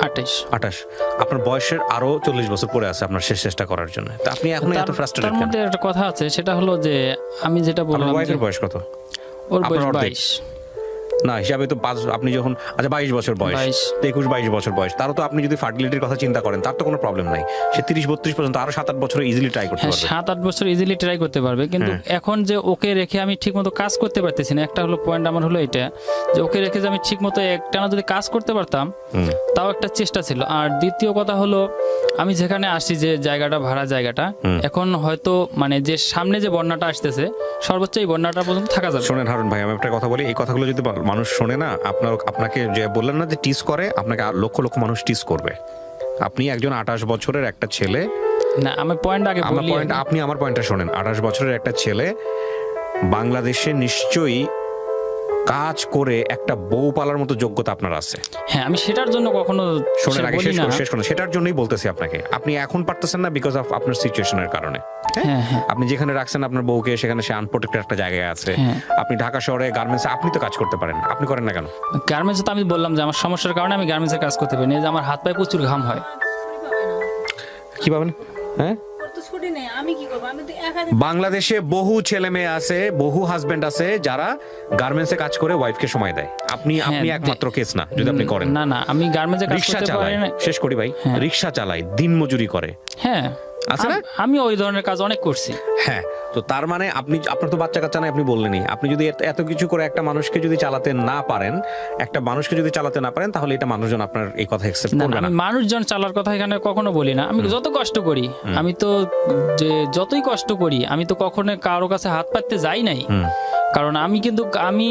28 আপনার বয়সের আরো 40 বছর পরে আছে আপনার শেষ চেষ্টা করার জন্য, তো আপনি এখন এত ফ্রাস্ট্রেটেড তার কেন? মধ্যে একটা কথা আছে, সেটা হলো যে আমি যেটা আপনার বললাম যে ওয়াইফের বয়স কত? ওর আপনার বয়স অর্ধেক। 22। না হিসাবে তো আপনি যখন 22 বছর বয়স, 21-22 বছর বয়স, তারও তো আপনি যদি ফার্টিলিটির কথা চিন্তা করেন তার তো কোনো প্রবলেম নাই, সে 30-32 পর্যন্ত আরো 7-8 বছরে ইজিলি ট্রাই করতে হ্যাঁ, পারবে। 7-8 বছর ইজিলি ট্রাই করতে পারবে, কিন্তু এখন যে ওকে রেখে আমি ঠিক মতো কাজ করতে পারতেছি না। একটা হলো পয়েন্ট আমার হলো এটা, যে ওকে রেখে যে আমি ঠিক মতো একটানা যদি কাজ করতে পারতাম, তাও একটা চেষ্টা ছিল। আর দ্বিতীয় কথা হলো, আমি যেখানে আসি, যে জায়গাটা ভাড়া জায়গাটা, এখন হয়তো মানে যে সামনে যে বন্যাটা আসতেছে, সর্বোচ্চ এই বন্যাটা পর্যন্ত থাকা যাবে। শোনেন হারুন ভাই, আমি একটা কথা বলি, এই কথাগুলো যদি মানুষ শোনে না, আপনাকে যে বললেন না যে টিস করে, আপনাকে আর লক্ষ লক্ষ মানুষ টিস করবে। আপনি একজন 28 বছরের একটা ছেলে, না আমি পয়েন্ট আগে বলি, আপনি আমার পয়েন্টটা শোনেন। 28 বছরের একটা ছেলে বাংলাদেশে নিশ্চয়ই কাজ করে একটা বউ পালার মতো যোগ্যতা আপনার আছে। হ্যাঁ, আমি সেটার জন্য কখনো শোনেন আগে বলি না। শেষ করুন। সেটার জন্যই বলতেছি আপনাকে, আপনি এখন পারতেছেন না বিকজ অফ আপনার সিচুয়েশনের কারণে। হ্যাঁ, হ্যাঁ। আপনি যেখানে রাখছেন আপনার বউকে, সেখানে সে আনপ্রোটেক্টেড একটা জায়গায় আছে। হ্যাঁ। আপনি ঢাকা শহরে গার্মেন্টসে আপনি তো কাজ করতে পারেন, আপনি করেন না কেন? গার্মেন্টসে তো আমি বললাম যে আমার সমস্যার কারণে আমি গার্মেন্টসে কাজ করতে পারি না, যে আমার হাত পায়ে প্রচুর ঘাম হয়। কি পাবেন? হ্যাঁ, ছুটি নেই, আমি কি করবো? আমি তো একা বাংলাদেশে বহু ছেলে মেয়ে আছে, বহু হাজবেন্ড আছে যারা গার্মেন্টসে কাজ করে ওয়াইফকে সময় দেয়। আপনি একমাত্র কেস না যদি আপনি করেন। না না, আমি গার্মেন্টসে কাজ রিক্সা করতে চালায়, পারি না। শেষ করি ভাই, রিক্সা চালায়, দিন মজুরি করে, হ্যাঁ আছে না? আমি ওই ধরনের কাজ অনেক করছি। হ্যাঁ, তো তার মানে আপনার তো বাচ্চা কাচ্চা নাই, আপনি বললেনই। আপনি যদি এত কিছু করে একটা মানুষকে যদি চালাতে না পারেন, তাহলে এটা মানুষজন আপনার এই কথা অ্যাকসেপ্ট না করবে না, না। আমি মানুষজন চালার কথা এখানে কখনো বলি না। আমি যত কষ্ট করি, আমি তো যে যতই কষ্ট করি, আমি তো কখনো কারো কাছে হাত পাততে যাই নাই। কারণ আমি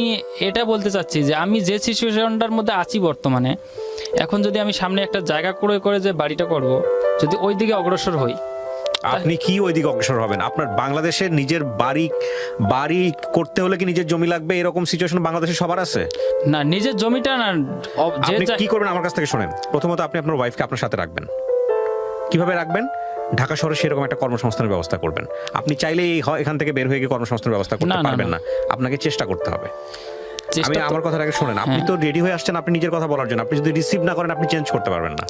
এটা বলতে চাচ্ছি যে আমি যে সিচুয়েশনটার মধ্যে আছি বর্তমানে, এখন যদি আমি সামনে একটা জায়গা করে করে যে বাড়িটা করব, যদি ওই দিকে অগ্রসর হই। আপনি কি ওইদিকে অগ্রসর হবেন? আপনার বাংলাদেশের নিজের বাড়ি করতে হলে কি নিজের জমি লাগবে? এরকম সিচুয়েশন বাংলাদেশে সবার আছে না, নিজের জমিটা না, আপনি কি করবেন আমার কাছ থেকে শোনেন। প্রথমত আপনি আপনার ওয়াইফকে আপনার সাথে রাখবেন। কিভাবে রাখবেন? ঢাকা শহরে সেরকম একটা কর্মসংস্থানের ব্যবস্থা করবেন। আপনি চাইলে এখান থেকে বের হয়ে গিয়ে কর্মসংস্থানের ব্যবস্থা করতে পারবেন না, আপনাকে চেষ্টা করতে হবে। আমি আমার কথাটাকে শোনেন, আপনি তো রেডি হয়ে আসছেন আপনি নিজের কথা বলার জন্য। আপনি যদি রিসিভ না করেন আপনি চেঞ্জ করতে পারবেন না।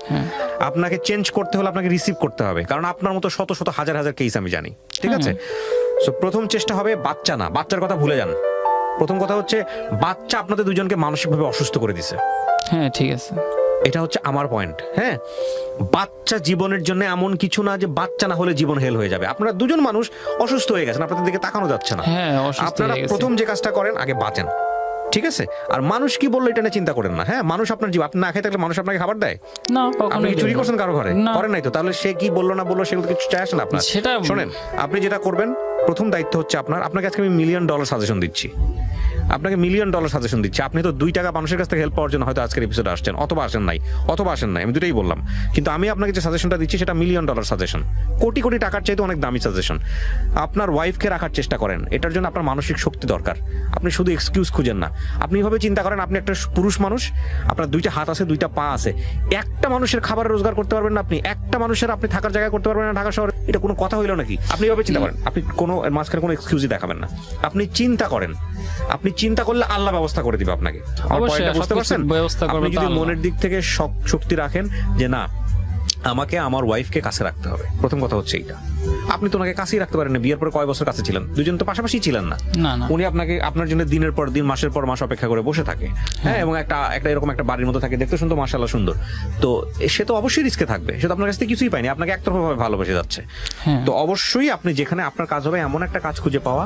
আপনাকে চেঞ্জ করতে হলে আপনাকে রিসিভ করতে হবে, কারণ আপনার মতো শত শত হাজার হাজার কেস আমি জানি, ঠিক আছে? সো প্রথম চেষ্টা হবে বাচ্চা না, বাচ্চার কথা ভুলে যান। প্রথম কথা হচ্ছে বাচ্চা আপনাদের দুজনকে মানসিকভাবে অসুস্থ করে দিছে। হ্যাঁ ঠিক আছে, এটা হচ্ছে আমার পয়েন্ট। হ্যাঁ, বাচ্চা জীবনের জন্য এমন কিছু না যে বাচ্চা না হলে জীবন হেল হয়ে যাবে। আপনারা দুজন মানুষ অসুস্থ হয়ে গেছেন, আপনাদের দিকে তাকানো যাচ্ছে না। আপনারা প্রথম যে কাজটা করেন, আগে বাঁচেন, ঠিক আছে? আর মানুষ কি বললো এটা নিয়ে চিন্তা করেন না। হ্যাঁ, মানুষ আপনার জীবন, আপনি না খেয়ে থাকলে মানুষ আপনাকে খাবার দেয় না? আপনি চুরি করছেন কারো ঘরে? করেন নাই তো, তাহলে সে কি বললো না বললো সেগুলো কিছু চায় আসে না আপনার। সেটা শোনেন, আপনি যেটা করবেন, প্রথম দায়িত্ব হচ্ছে আপনাকে আজকে আমি $1 মিলিয়ন সাজেশন দিচ্ছি। আপনাকে $1 মিলিয়ন সাজেশন দিচ্ছি। আপনি তো 2 টাকা মানুষের কাছ থেকে হেল্প পাওয়ার জন্য হয়তো আজকের এপিসোডে আসছেন, অথবা আসেন নাই, আমি দুটোই বললাম। কিন্তু আমি আপনাকে যে সাজেশনটা দিচ্ছি সেটা $1 মিলিয়ন সাজেশন, কোটি কোটি টাকার চাইতে অনেক দামি সাজেশন। আপনার ওয়াইফকে রাখার চেষ্টা করেন, এটার জন্য আপনার মানসিক শক্তি দরকার। আপনি শুধু এক্সকিউজ খুঁজেন না। আপনি এভাবে চিন্তা করেন, আপনি একটা পুরুষ মানুষ, আপনার 2টা হাত আছে, 2টা পা আছে, একটা মানুষের খাবার রোজগার করতে পারবেন না আপনি, একটা মানুষের আপনি থাকার জায়গা করতে পারবেন না ঢাকা শহরে। এটা কোনো কথা হইলো নাকি? আপনি এভাবে চিন্তা করেন, আপনি কোনো মাঝখানে কোনো এক্সকিউজই দেখাবেন না। আপনি চিন্তা করেন, আপনি চিন্তা করলে আল্লাহ ব্যবস্থা করে দিবে আপনাকে। বুঝতে পারছেন? আপনি যদি মনের দিক থেকে শক্তি রাখেন যে না, আমাকে আমার ওয়াইফকে কাছে রাখতে হবে, প্রথম কথা হচ্ছে এইটা। আপনি তো ওনাকে কাছেই রাখতে পারেন না। বিয়ের পর কয় বছর কাছে ছিলেন? দুজন তো পাশাপাশি ছিলেন না। উনি আপনার জন্য দিনের পর দিন, মাসের পর মাস অপেক্ষা করে বসে থাকে। হ্যাঁ, এবং একটা এরকম একটা বাড়ির মতো থাকে, দেখতে শুনতে মাশাআল্লাহ সুন্দর। তো সে তো অবশ্যই রিস্কে থাকবে, সে তো আপনার কাছ থেকে কিছুই পায়নি, আপনাকে একতরফাভাবে ভালোবেসে যাচ্ছে। তো অবশ্যই আপনি যেখানে আপনার কাজ হবে এমন একটা কাজ খুঁজে পাওয়া,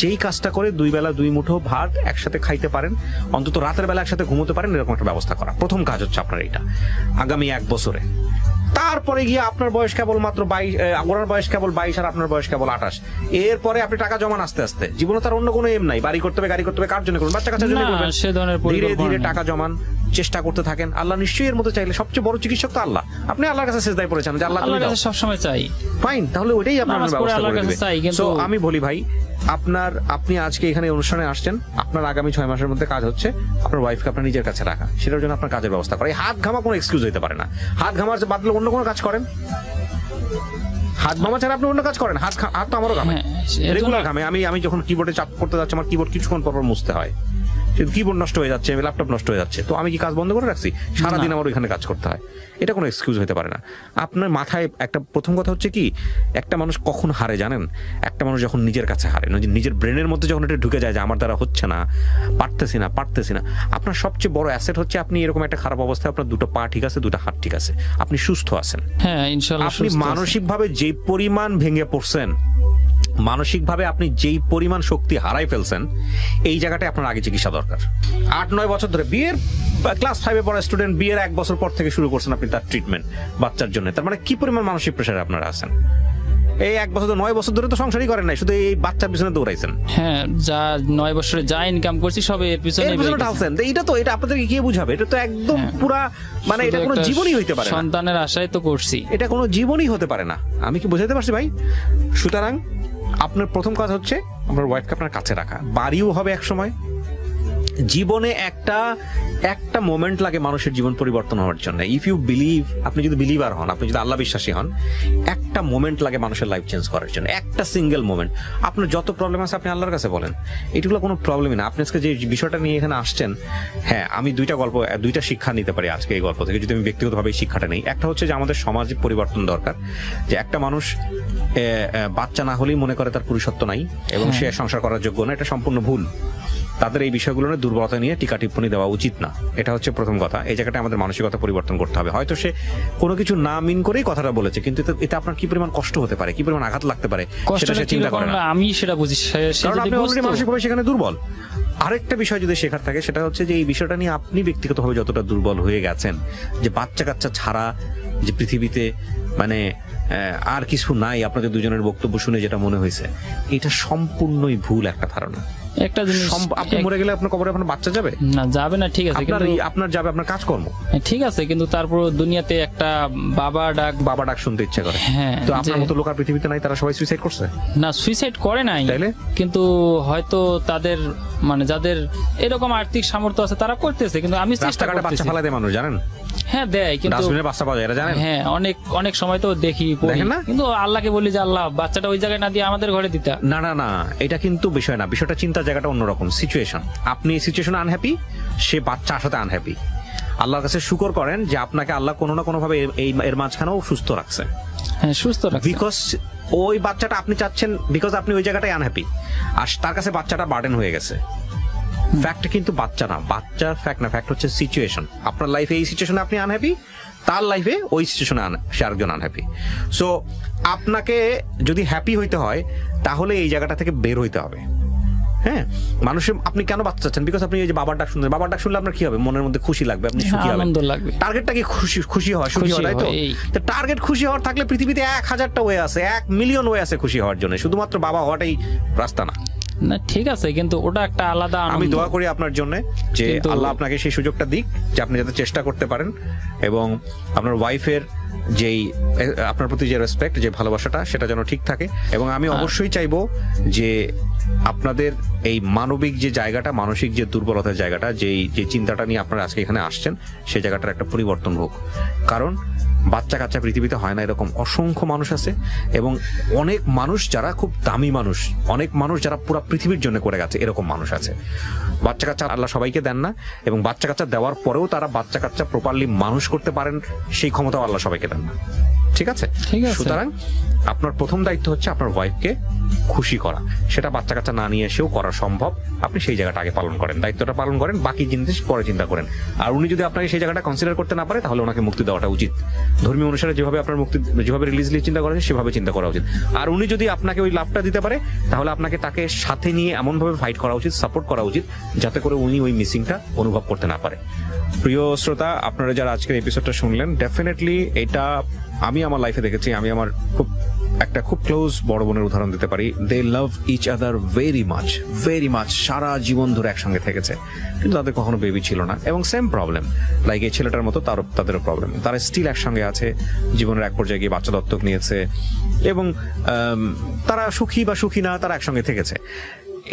যেই কাজটা করে 2 বেলা 2 মুঠো ভাত একসাথে খাইতে পারেন, অন্তত রাতের বেলা একসাথে ঘুমোতে পারেন, এরকম একটা ব্যবস্থা করা। প্রথম কাজ হচ্ছে আপনার এইটা, আগামী 1 বছরে। তারপরে গিয়ে আপনার বয়স কেবল মাত্র 22, ওনার বয়স কেবল 22 আর আপনার বয়স কেবল 28। এরপরে আপনি টাকা জমান আস্তে আস্তে। জীবনে তার অন্য কোনো এম নাই, বাড়ি করতে হবে, গাড়ি করতে হবে, কার জন্য করবেন? বাচ্চা কাচ্চার জন্য করবেন। ধীরে ধীরে টাকা জমান, চেষ্টা করতে থাকেন। আল্লাহ নিশ্চয়ই এর মধ্যে চাইলে, সবচেয়ে বড় চিকিৎসক তো আল্লাহ। আপনি আল্লাহর কাছে সিজদায় পড়েছেন যে আল্লাহ তুমি দাও, সবসময় চাই, ফাইন, তাহলে ওইটাই আপনার ব্যবস্থা করে দিবে। সো আমি বলি ভাই, আপনি আজকে এখানে অনুষ্ঠানে আসছেন, আপনার আগামী 6 মাসের মধ্যে কাজ হচ্ছে আপনার ওয়াইফকে আপনার নিজের কাছে রাখা, সেটার জন্য আপনার কাজের ব্যবস্থা করা। এই হাত ঘামা কোনো এক্সকিউজ হতে পারে না। হাত ঘামার বাদলে অন্য কোনো কাজ করেন, হাত ঘামা ছাড়া আপনি অন্য কাজ করেন। হাত তো আমারও ঘামে, রেগুলার ঘামে। আমি যখন কিবোর্ডে চাপ করতে যাচ্ছি, আমার কিবোর্ড কিছুক্ষণ পর মুছতে হয়, কিবোর্ড নষ্ট হয়ে যাচ্ছে, ল্যাপটপ নষ্ট হয়ে যাচ্ছে, তো আমি কি কাজ বন্ধ করে রাখছি? সারাদিন আমার ওইখানে কাজ করতে হয়। এটা কোনো এক্সকিউজ হতে পারে না। আপনার মাথায় একটা প্রথম কথা হচ্ছে কি, একটা মানুষ কখন হারে জানেন? একটা মানুষ যখন নিজের কাছে হারে, নিজের ব্রেনের মধ্যে যখন এটা ঢুকে যায় যে আমার দ্বারা হচ্ছে না, পারতেছি না। আপনার সবচেয়ে বড় অ্যাসেট হচ্ছে আপনি এরকম একটা খারাপ অবস্থায়, আপনার 2টো পা ঠিক আছে, 2টা হাত ঠিক আছে, আপনি সুস্থ আছেন। হ্যাঁ ইনশাআল্লাহ। আপনি মানসিকভাবে যে পরিমাণ ভেঙে পড়ছেন, মানসিকভাবে আপনি যেই পরিমাণ শক্তি হারাই ফেলছেন, এই জায়গাটায় আপনার আগে চিকিৎসা দরকার। 8-9 বছর ধরে বিয়ের ক্লাস 5-এ পড়া স্টুডেন্ট, বিয়ের 1 বছর পর থেকে শুরু করছেন আপনি তার ট্রিটমেন্ট বাচ্চার জন্য। তার মানে কি পরিমাণ মানসিক প্রেসারে আপনারা আছেন? এই 1 বছর 9 বছর ধরে তো সংসারই করেন নাই, শুধু এই বাচ্চার পিছনে দৌড়াইছেন। হ্যাঁ, যা 9 বছরে যা ইনকাম করছি সব এর পিছনে ঢালছেন। এটা আপনাদেরকে কে বুঝাবে? এটা তো একদম পুরা, মানে এটা কোনো জীবনই হইতে পারে না। সন্তানের আশায় তো করছি, এটা কোনো জীবনই হতে পারে না। আমি কি বুঝাতে পারছি ভাই? সুতরাং আপনার প্রথম কাজ হচ্ছে আপনার ওয়াইফকে আপনার কাছে রাখা। বাড়িও হবে এক সময়, জীবনে একটা মোমেন্ট লাগে মানুষের জীবন পরিবর্তন হওয়ার জন্য। ইফ ইউ বিলিভ, আপনি যদি বিলিভার হন, আপনি যদি আল্লাহ বিশ্বাসী হন, একটা মোমেন্ট লাগে মানুষের লাইফ চেঞ্জ করার জন্য, একটা সিঙ্গেল মোমেন্ট। আপনার যত প্রবলেম আছে আপনি আল্লাহর কাছে বলেন, এগুলো কোনো প্রবলেমই না। আপনি আজকে যে বিষয়টা নিয়ে এখানে আসছেন, হ্যাঁ, আমি দুইটা শিক্ষা নিতে পারি আজকে এই গল্প থেকে, যদি আমি ব্যক্তিগতভাবে এই শিক্ষাটা নেই। একটা হচ্ছে যে আমাদের সমাজে পরিবর্তন দরকার, যে একটা মানুষ বাচ্চা না হলেই মনে করে তার পুরুষত্ব নাই এবং সে সংসার করার যোগ্য না, এটা সম্পূর্ণ ভুল। তাদের এই বিষয়গুলো নিয়ে দুর্বলতা নিয়ে টিকা টিপ্পণী দেওয়া উচিত না, এটা হচ্ছে প্রথম কথা। এই জায়গাটা আমাদের মানসিকতা পরিবর্তন করতে হবে। হয়তো সে কোনো কিছু না মিন করেই কথাটা বলেছে, কিন্তু এতে আপনার কি পরিমাণ কষ্ট হতে পারে, কি পরিমাণ আঘাত লাগতে পারে, সেটা সে চিন্তা করে না। আমি সেটা বুঝি, কারণ আপনি অলরেডি মানসিকভাবে সেখানে দুর্বল। আরেকটা বিষয় যদি শেখার থাকে, সেটা হচ্ছে যে এই বিষয়টা নিয়ে আপনি ব্যক্তিগতভাবে যতটা দুর্বল হয়ে গেছেন, যে বাচ্চা কাচ্চা ছাড়া যে পৃথিবীতে মানে আর কিছু নাই, আপনাদের দুজনের বক্তব্য শুনে যেটা মনে হয়েছে, এটা সম্পূর্ণই ভুল একটা ধারণা। একটা জিনিস, আপনি মরে গেলে আপনার কবরে আপনার বাচ্চা যাবে না? যাবে না, ঠিক আছে, কিন্তু আপনার যাবে আপনার কাজকর্ম, ঠিক আছে, কিন্তু তারপর দুনিয়াতে একটা বাবা ডাক শুনতে ইচ্ছা করে। হ্যাঁ, তো আপনার মতো লোক আর পৃথিবীতে নাই, তারা সবাই সুইসাইড করছে না? সুইসাইড করে নাই, তাইলে? কিন্তু হয়তো তাদের মানে যাদের এরকম আর্থিক সামর্থ্য আছে তারা করতেছে, কিন্তু আমি চেষ্টা রাস্তাঘাটে বাচ্চা করতেছি। ফেলা দেয় মানুষ, জানেন? হ্যাঁ দেয়, কিন্তু ডাস্টবিনে বাচ্চা পাওয়া যায়, এটা জানেন? হ্যাঁ, অনেক সময় তো দেখি পড়ি, দেখেন না? কিন্তু আল্লাহকে বলি যে আল্লাহ বাচ্চাটা ওই জায়গায় না দিয়ে আমাদের ঘরে দিতা। না, এটা কিন্তু বিষয় না, বিষয়টা চিন্তার জায়গাটা অন্যরকম। সিচুয়েশন, আপনি এই সিচুয়েশনে আনহ্যাপি, সে বাচ্চা আসাতে আনহ্যাপি। আল্লাহর কাছে শুকর করেন যে আপনাকে আল্লাহ কোনো না কোনো ভাবে এর মাঝখানেও সুস্থ রাখছে। হ্যাঁ, সুস্থ রাখছে, বিকজ ওই বাচ্চাটা আপনি চাচ্ছেন, বিকজ আপনি ওই জায়গাটায় আনহ্যাপি, আর তার কাছে বাচ্চাটা বার্ডেন হয়ে গেছে। ফ্যাক্ট কিন্তু বাচ্চা না, বাচ্চার ফ্যাক্ট না, ফ্যাক্ট হচ্ছে সিচুয়েশন। আপনার লাইফে এই সিচুয়েশনে আপনি আনহ্যাপি, তার লাইফে ওই সিচুয়েশনে সে আরেকজন আনহ্যাপি। সো আপনাকে যদি হ্যাপি হইতে হয়, তাহলে এই জায়গাটা থেকে বের হইতে হবে। হ্যাঁ, মানুষের আপনি কেন বাচ্চা চাচ্ছেন? বিকজ আপনি এই যে বাবার ডাক শুনছেন, বাবার ডাক শুনলে আপনার কি হবে? মনের মধ্যে খুশি লাগবে, আপনি সুখী হবেন, আনন্দ লাগবে। টার্গেটটা কি খুশি হওয়া, সুখী হওয়া, তাই তো? টার্গেট খুশি হওয়ার থাকলে পৃথিবীতে 1000টা ওয়ে আছে, 1 মিলিয়ন ওয়ে আছে খুশি হওয়ার জন্য, শুধুমাত্র বাবা হওয়াটাই রাস্তা না। না, ঠিক আছে, কিন্তু ওটা একটা আলাদা আনন্দ। আমি দোয়া করি আপনার জন্য যে আল্লাহ আপনাকে সেই সুযোগটা দিক, যে আপনি যাতে চেষ্টা করতে পারেন, এবং আপনার ওয়াইফের যেই আপনার প্রতি যে রেসপেক্ট, যে ভালোবাসাটা, সেটা যেন ঠিক থাকে। এবং আমি অবশ্যই চাইবো যে আপনাদের এই মানবিক যে জায়গাটা, মানসিক যে দুর্বলতার জায়গাটা, যে চিন্তাটা নিয়ে আপনারা আজকে এখানে আসছেন, সেই জায়গাটার একটা পরিবর্তন হোক। কারণ বাচ্চা কাচ্চা পৃথিবীতে হয় না, এরকম অসংখ্য মানুষ আছে, এবং অনেক মানুষ যারা খুব দামি মানুষ, অনেক মানুষ যারা পুরো পৃথিবীর জন্য করে গেছে, এরকম মানুষ আছে। বাচ্চা কাচ্চা আল্লাহ সবাইকে দেন না, এবং বাচ্চা কাচ্চা দেওয়ার পরেও তারা বাচ্চা কাচ্চা প্রপারলি মানুষ করতে পারেন, সেই ক্ষমতাও আল্লাহ সবাইকে দেন না। ঠিক আছে? সুতরাং আপনার প্রথম দায়িত্ব হচ্ছে আপনার ওয়াইফকে খুশি করা। সেটা বাচ্চা কাচ্চা না নিয়ে এসেও করা সম্ভব। আপনি সেই জায়গাটা আগে পালন করেন, দায়িত্বটা পালন করেন, বাকি জিনিস পরে চিন্তা করেন। আর উনি যদি আপনাকে সেই জায়গাটা কনসিডার করতে না পারে, তাহলে ওনাকে মুক্তি দেওয়াটা উচিত। ধর্মীয় অনুসারে যেভাবে আপনার মুক্তি, যেভাবে রিলিজলি চিন্তা করা যায়, সেভাবে চিন্তা করা উচিত। আর উনি যদি আপনাকে ওই লাভটা দিতে পারে, তাহলে আপনাকে তাকে সাথে নিয়ে এমনভাবে ফাইট করা উচিত, সাপোর্ট করা উচিত, যাতে করে উনি ওই মিসিংটা অনুভব করতে না পারে। প্রিয় শ্রোতা, আপনারা যারা আজকের এপিসোডটা শুনলেন, ডেফিনেটলি এটা আমি আমার লাইফে দেখেছি। আমি আমার খুব ক্লোজ বড় বোনের উদাহরণ দিতে পারি। They love each other very much, সারা জীবন ধরে একসঙ্গে থেকেছে, কিন্তু তাদের কখনো বেবি ছিল না, এবং সেম প্রবলেম লাইক এই ছেলেটার মতো তাদেরও প্রবলেম। তারা স্টিল একসঙ্গে আছে, জীবনের এক পর্যায়ে গিয়ে বাচ্চা দত্তক নিয়েছে, এবং তারা সুখী বা সুখী না, তারা একসঙ্গে থেকেছে।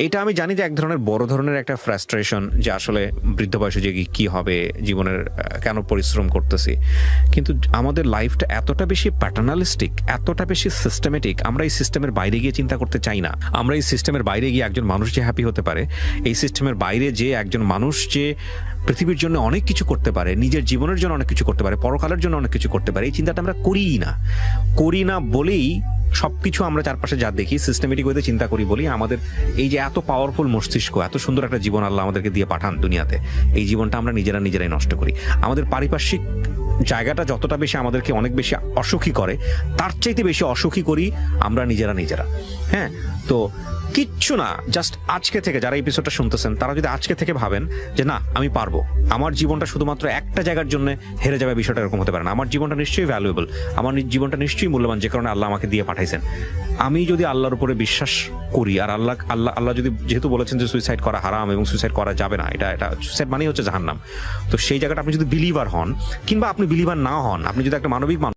এটা আমি জানি যে এক ধরনের বড় ধরনের একটা ফ্রাস্ট্রেশন, যে আসলে বৃদ্ধ বয়সে যে কি হবে, জীবনের কেন পরিশ্রম করতেছি। কিন্তু আমাদের লাইফটা এতটা বেশি প্যাটার্নালিস্টিক, এতটা বেশি সিস্টেমেটিক, আমরা এই সিস্টেমের বাইরে গিয়ে চিন্তা করতে চাই না। আমরা এই সিস্টেমের বাইরে গিয়ে একজন মানুষ যে হ্যাপি হতে পারে, এই সিস্টেমের বাইরে যে একজন মানুষ যে পৃথিবীর জন্য অনেক কিছু করতে পারে, নিজের জীবনের জন্য অনেক কিছু করতে পারে, পরকালের জন্য অনেক কিছু করতে পারে, এই চিন্তাটা আমরা করি না বলেই সবকিছু আমরা চারপাশে যা দেখি সিস্টেমেটিক ওয়েতে চিন্তা করি বলি আমাদের এই যে এত পাওয়ারফুল মস্তিষ্ক, এত সুন্দর একটা জীবন আল্লাহ আমাদেরকে দিয়ে পাঠান দুনিয়াতে, এই জীবনটা আমরা নিজেরাই নষ্ট করি। আমাদের পারিপার্শ্বিক জায়গাটা যতটা বেশি আমাদেরকে অনেক বেশি অসুখী করে, তার চাইতে বেশি অসুখী করি আমরা নিজেরা। হ্যাঁ, তো কিচ্ছু না, জাস্ট আজকে থেকে যারা এপিসোডটা শুনতেছেন, তারা যদি আজকে থেকে ভাবেন যে না, আমি পারবো, আমার জীবনটা শুধুমাত্র একটা জায়গার জন্য হেরে যাবে, বিষয়টা এরকম হতে পারে না। আমার জীবনটা নিশ্চয়ই ভ্যালুয়েবল, আমার জীবনটা নিশ্চয়ই মূল্যবান, যে কারণে আল্লাহ আমাকে দিয়ে পাঠাইছেন। আমি যদি আল্লাহর উপরে বিশ্বাস করি, আর আল্লাহ যদি যেহেতু বলেছেন যে সুইসাইড করা হারাম এবং সুইসাইড করা যাবে না, এটা সুইসাইড মানেই হচ্ছে জাহান্নাম। তো সেই জায়গাটা আপনি যদি বিলিভার হন, কিংবা আপনি বিলিভার না হন, আপনি যদি একটা মানবিক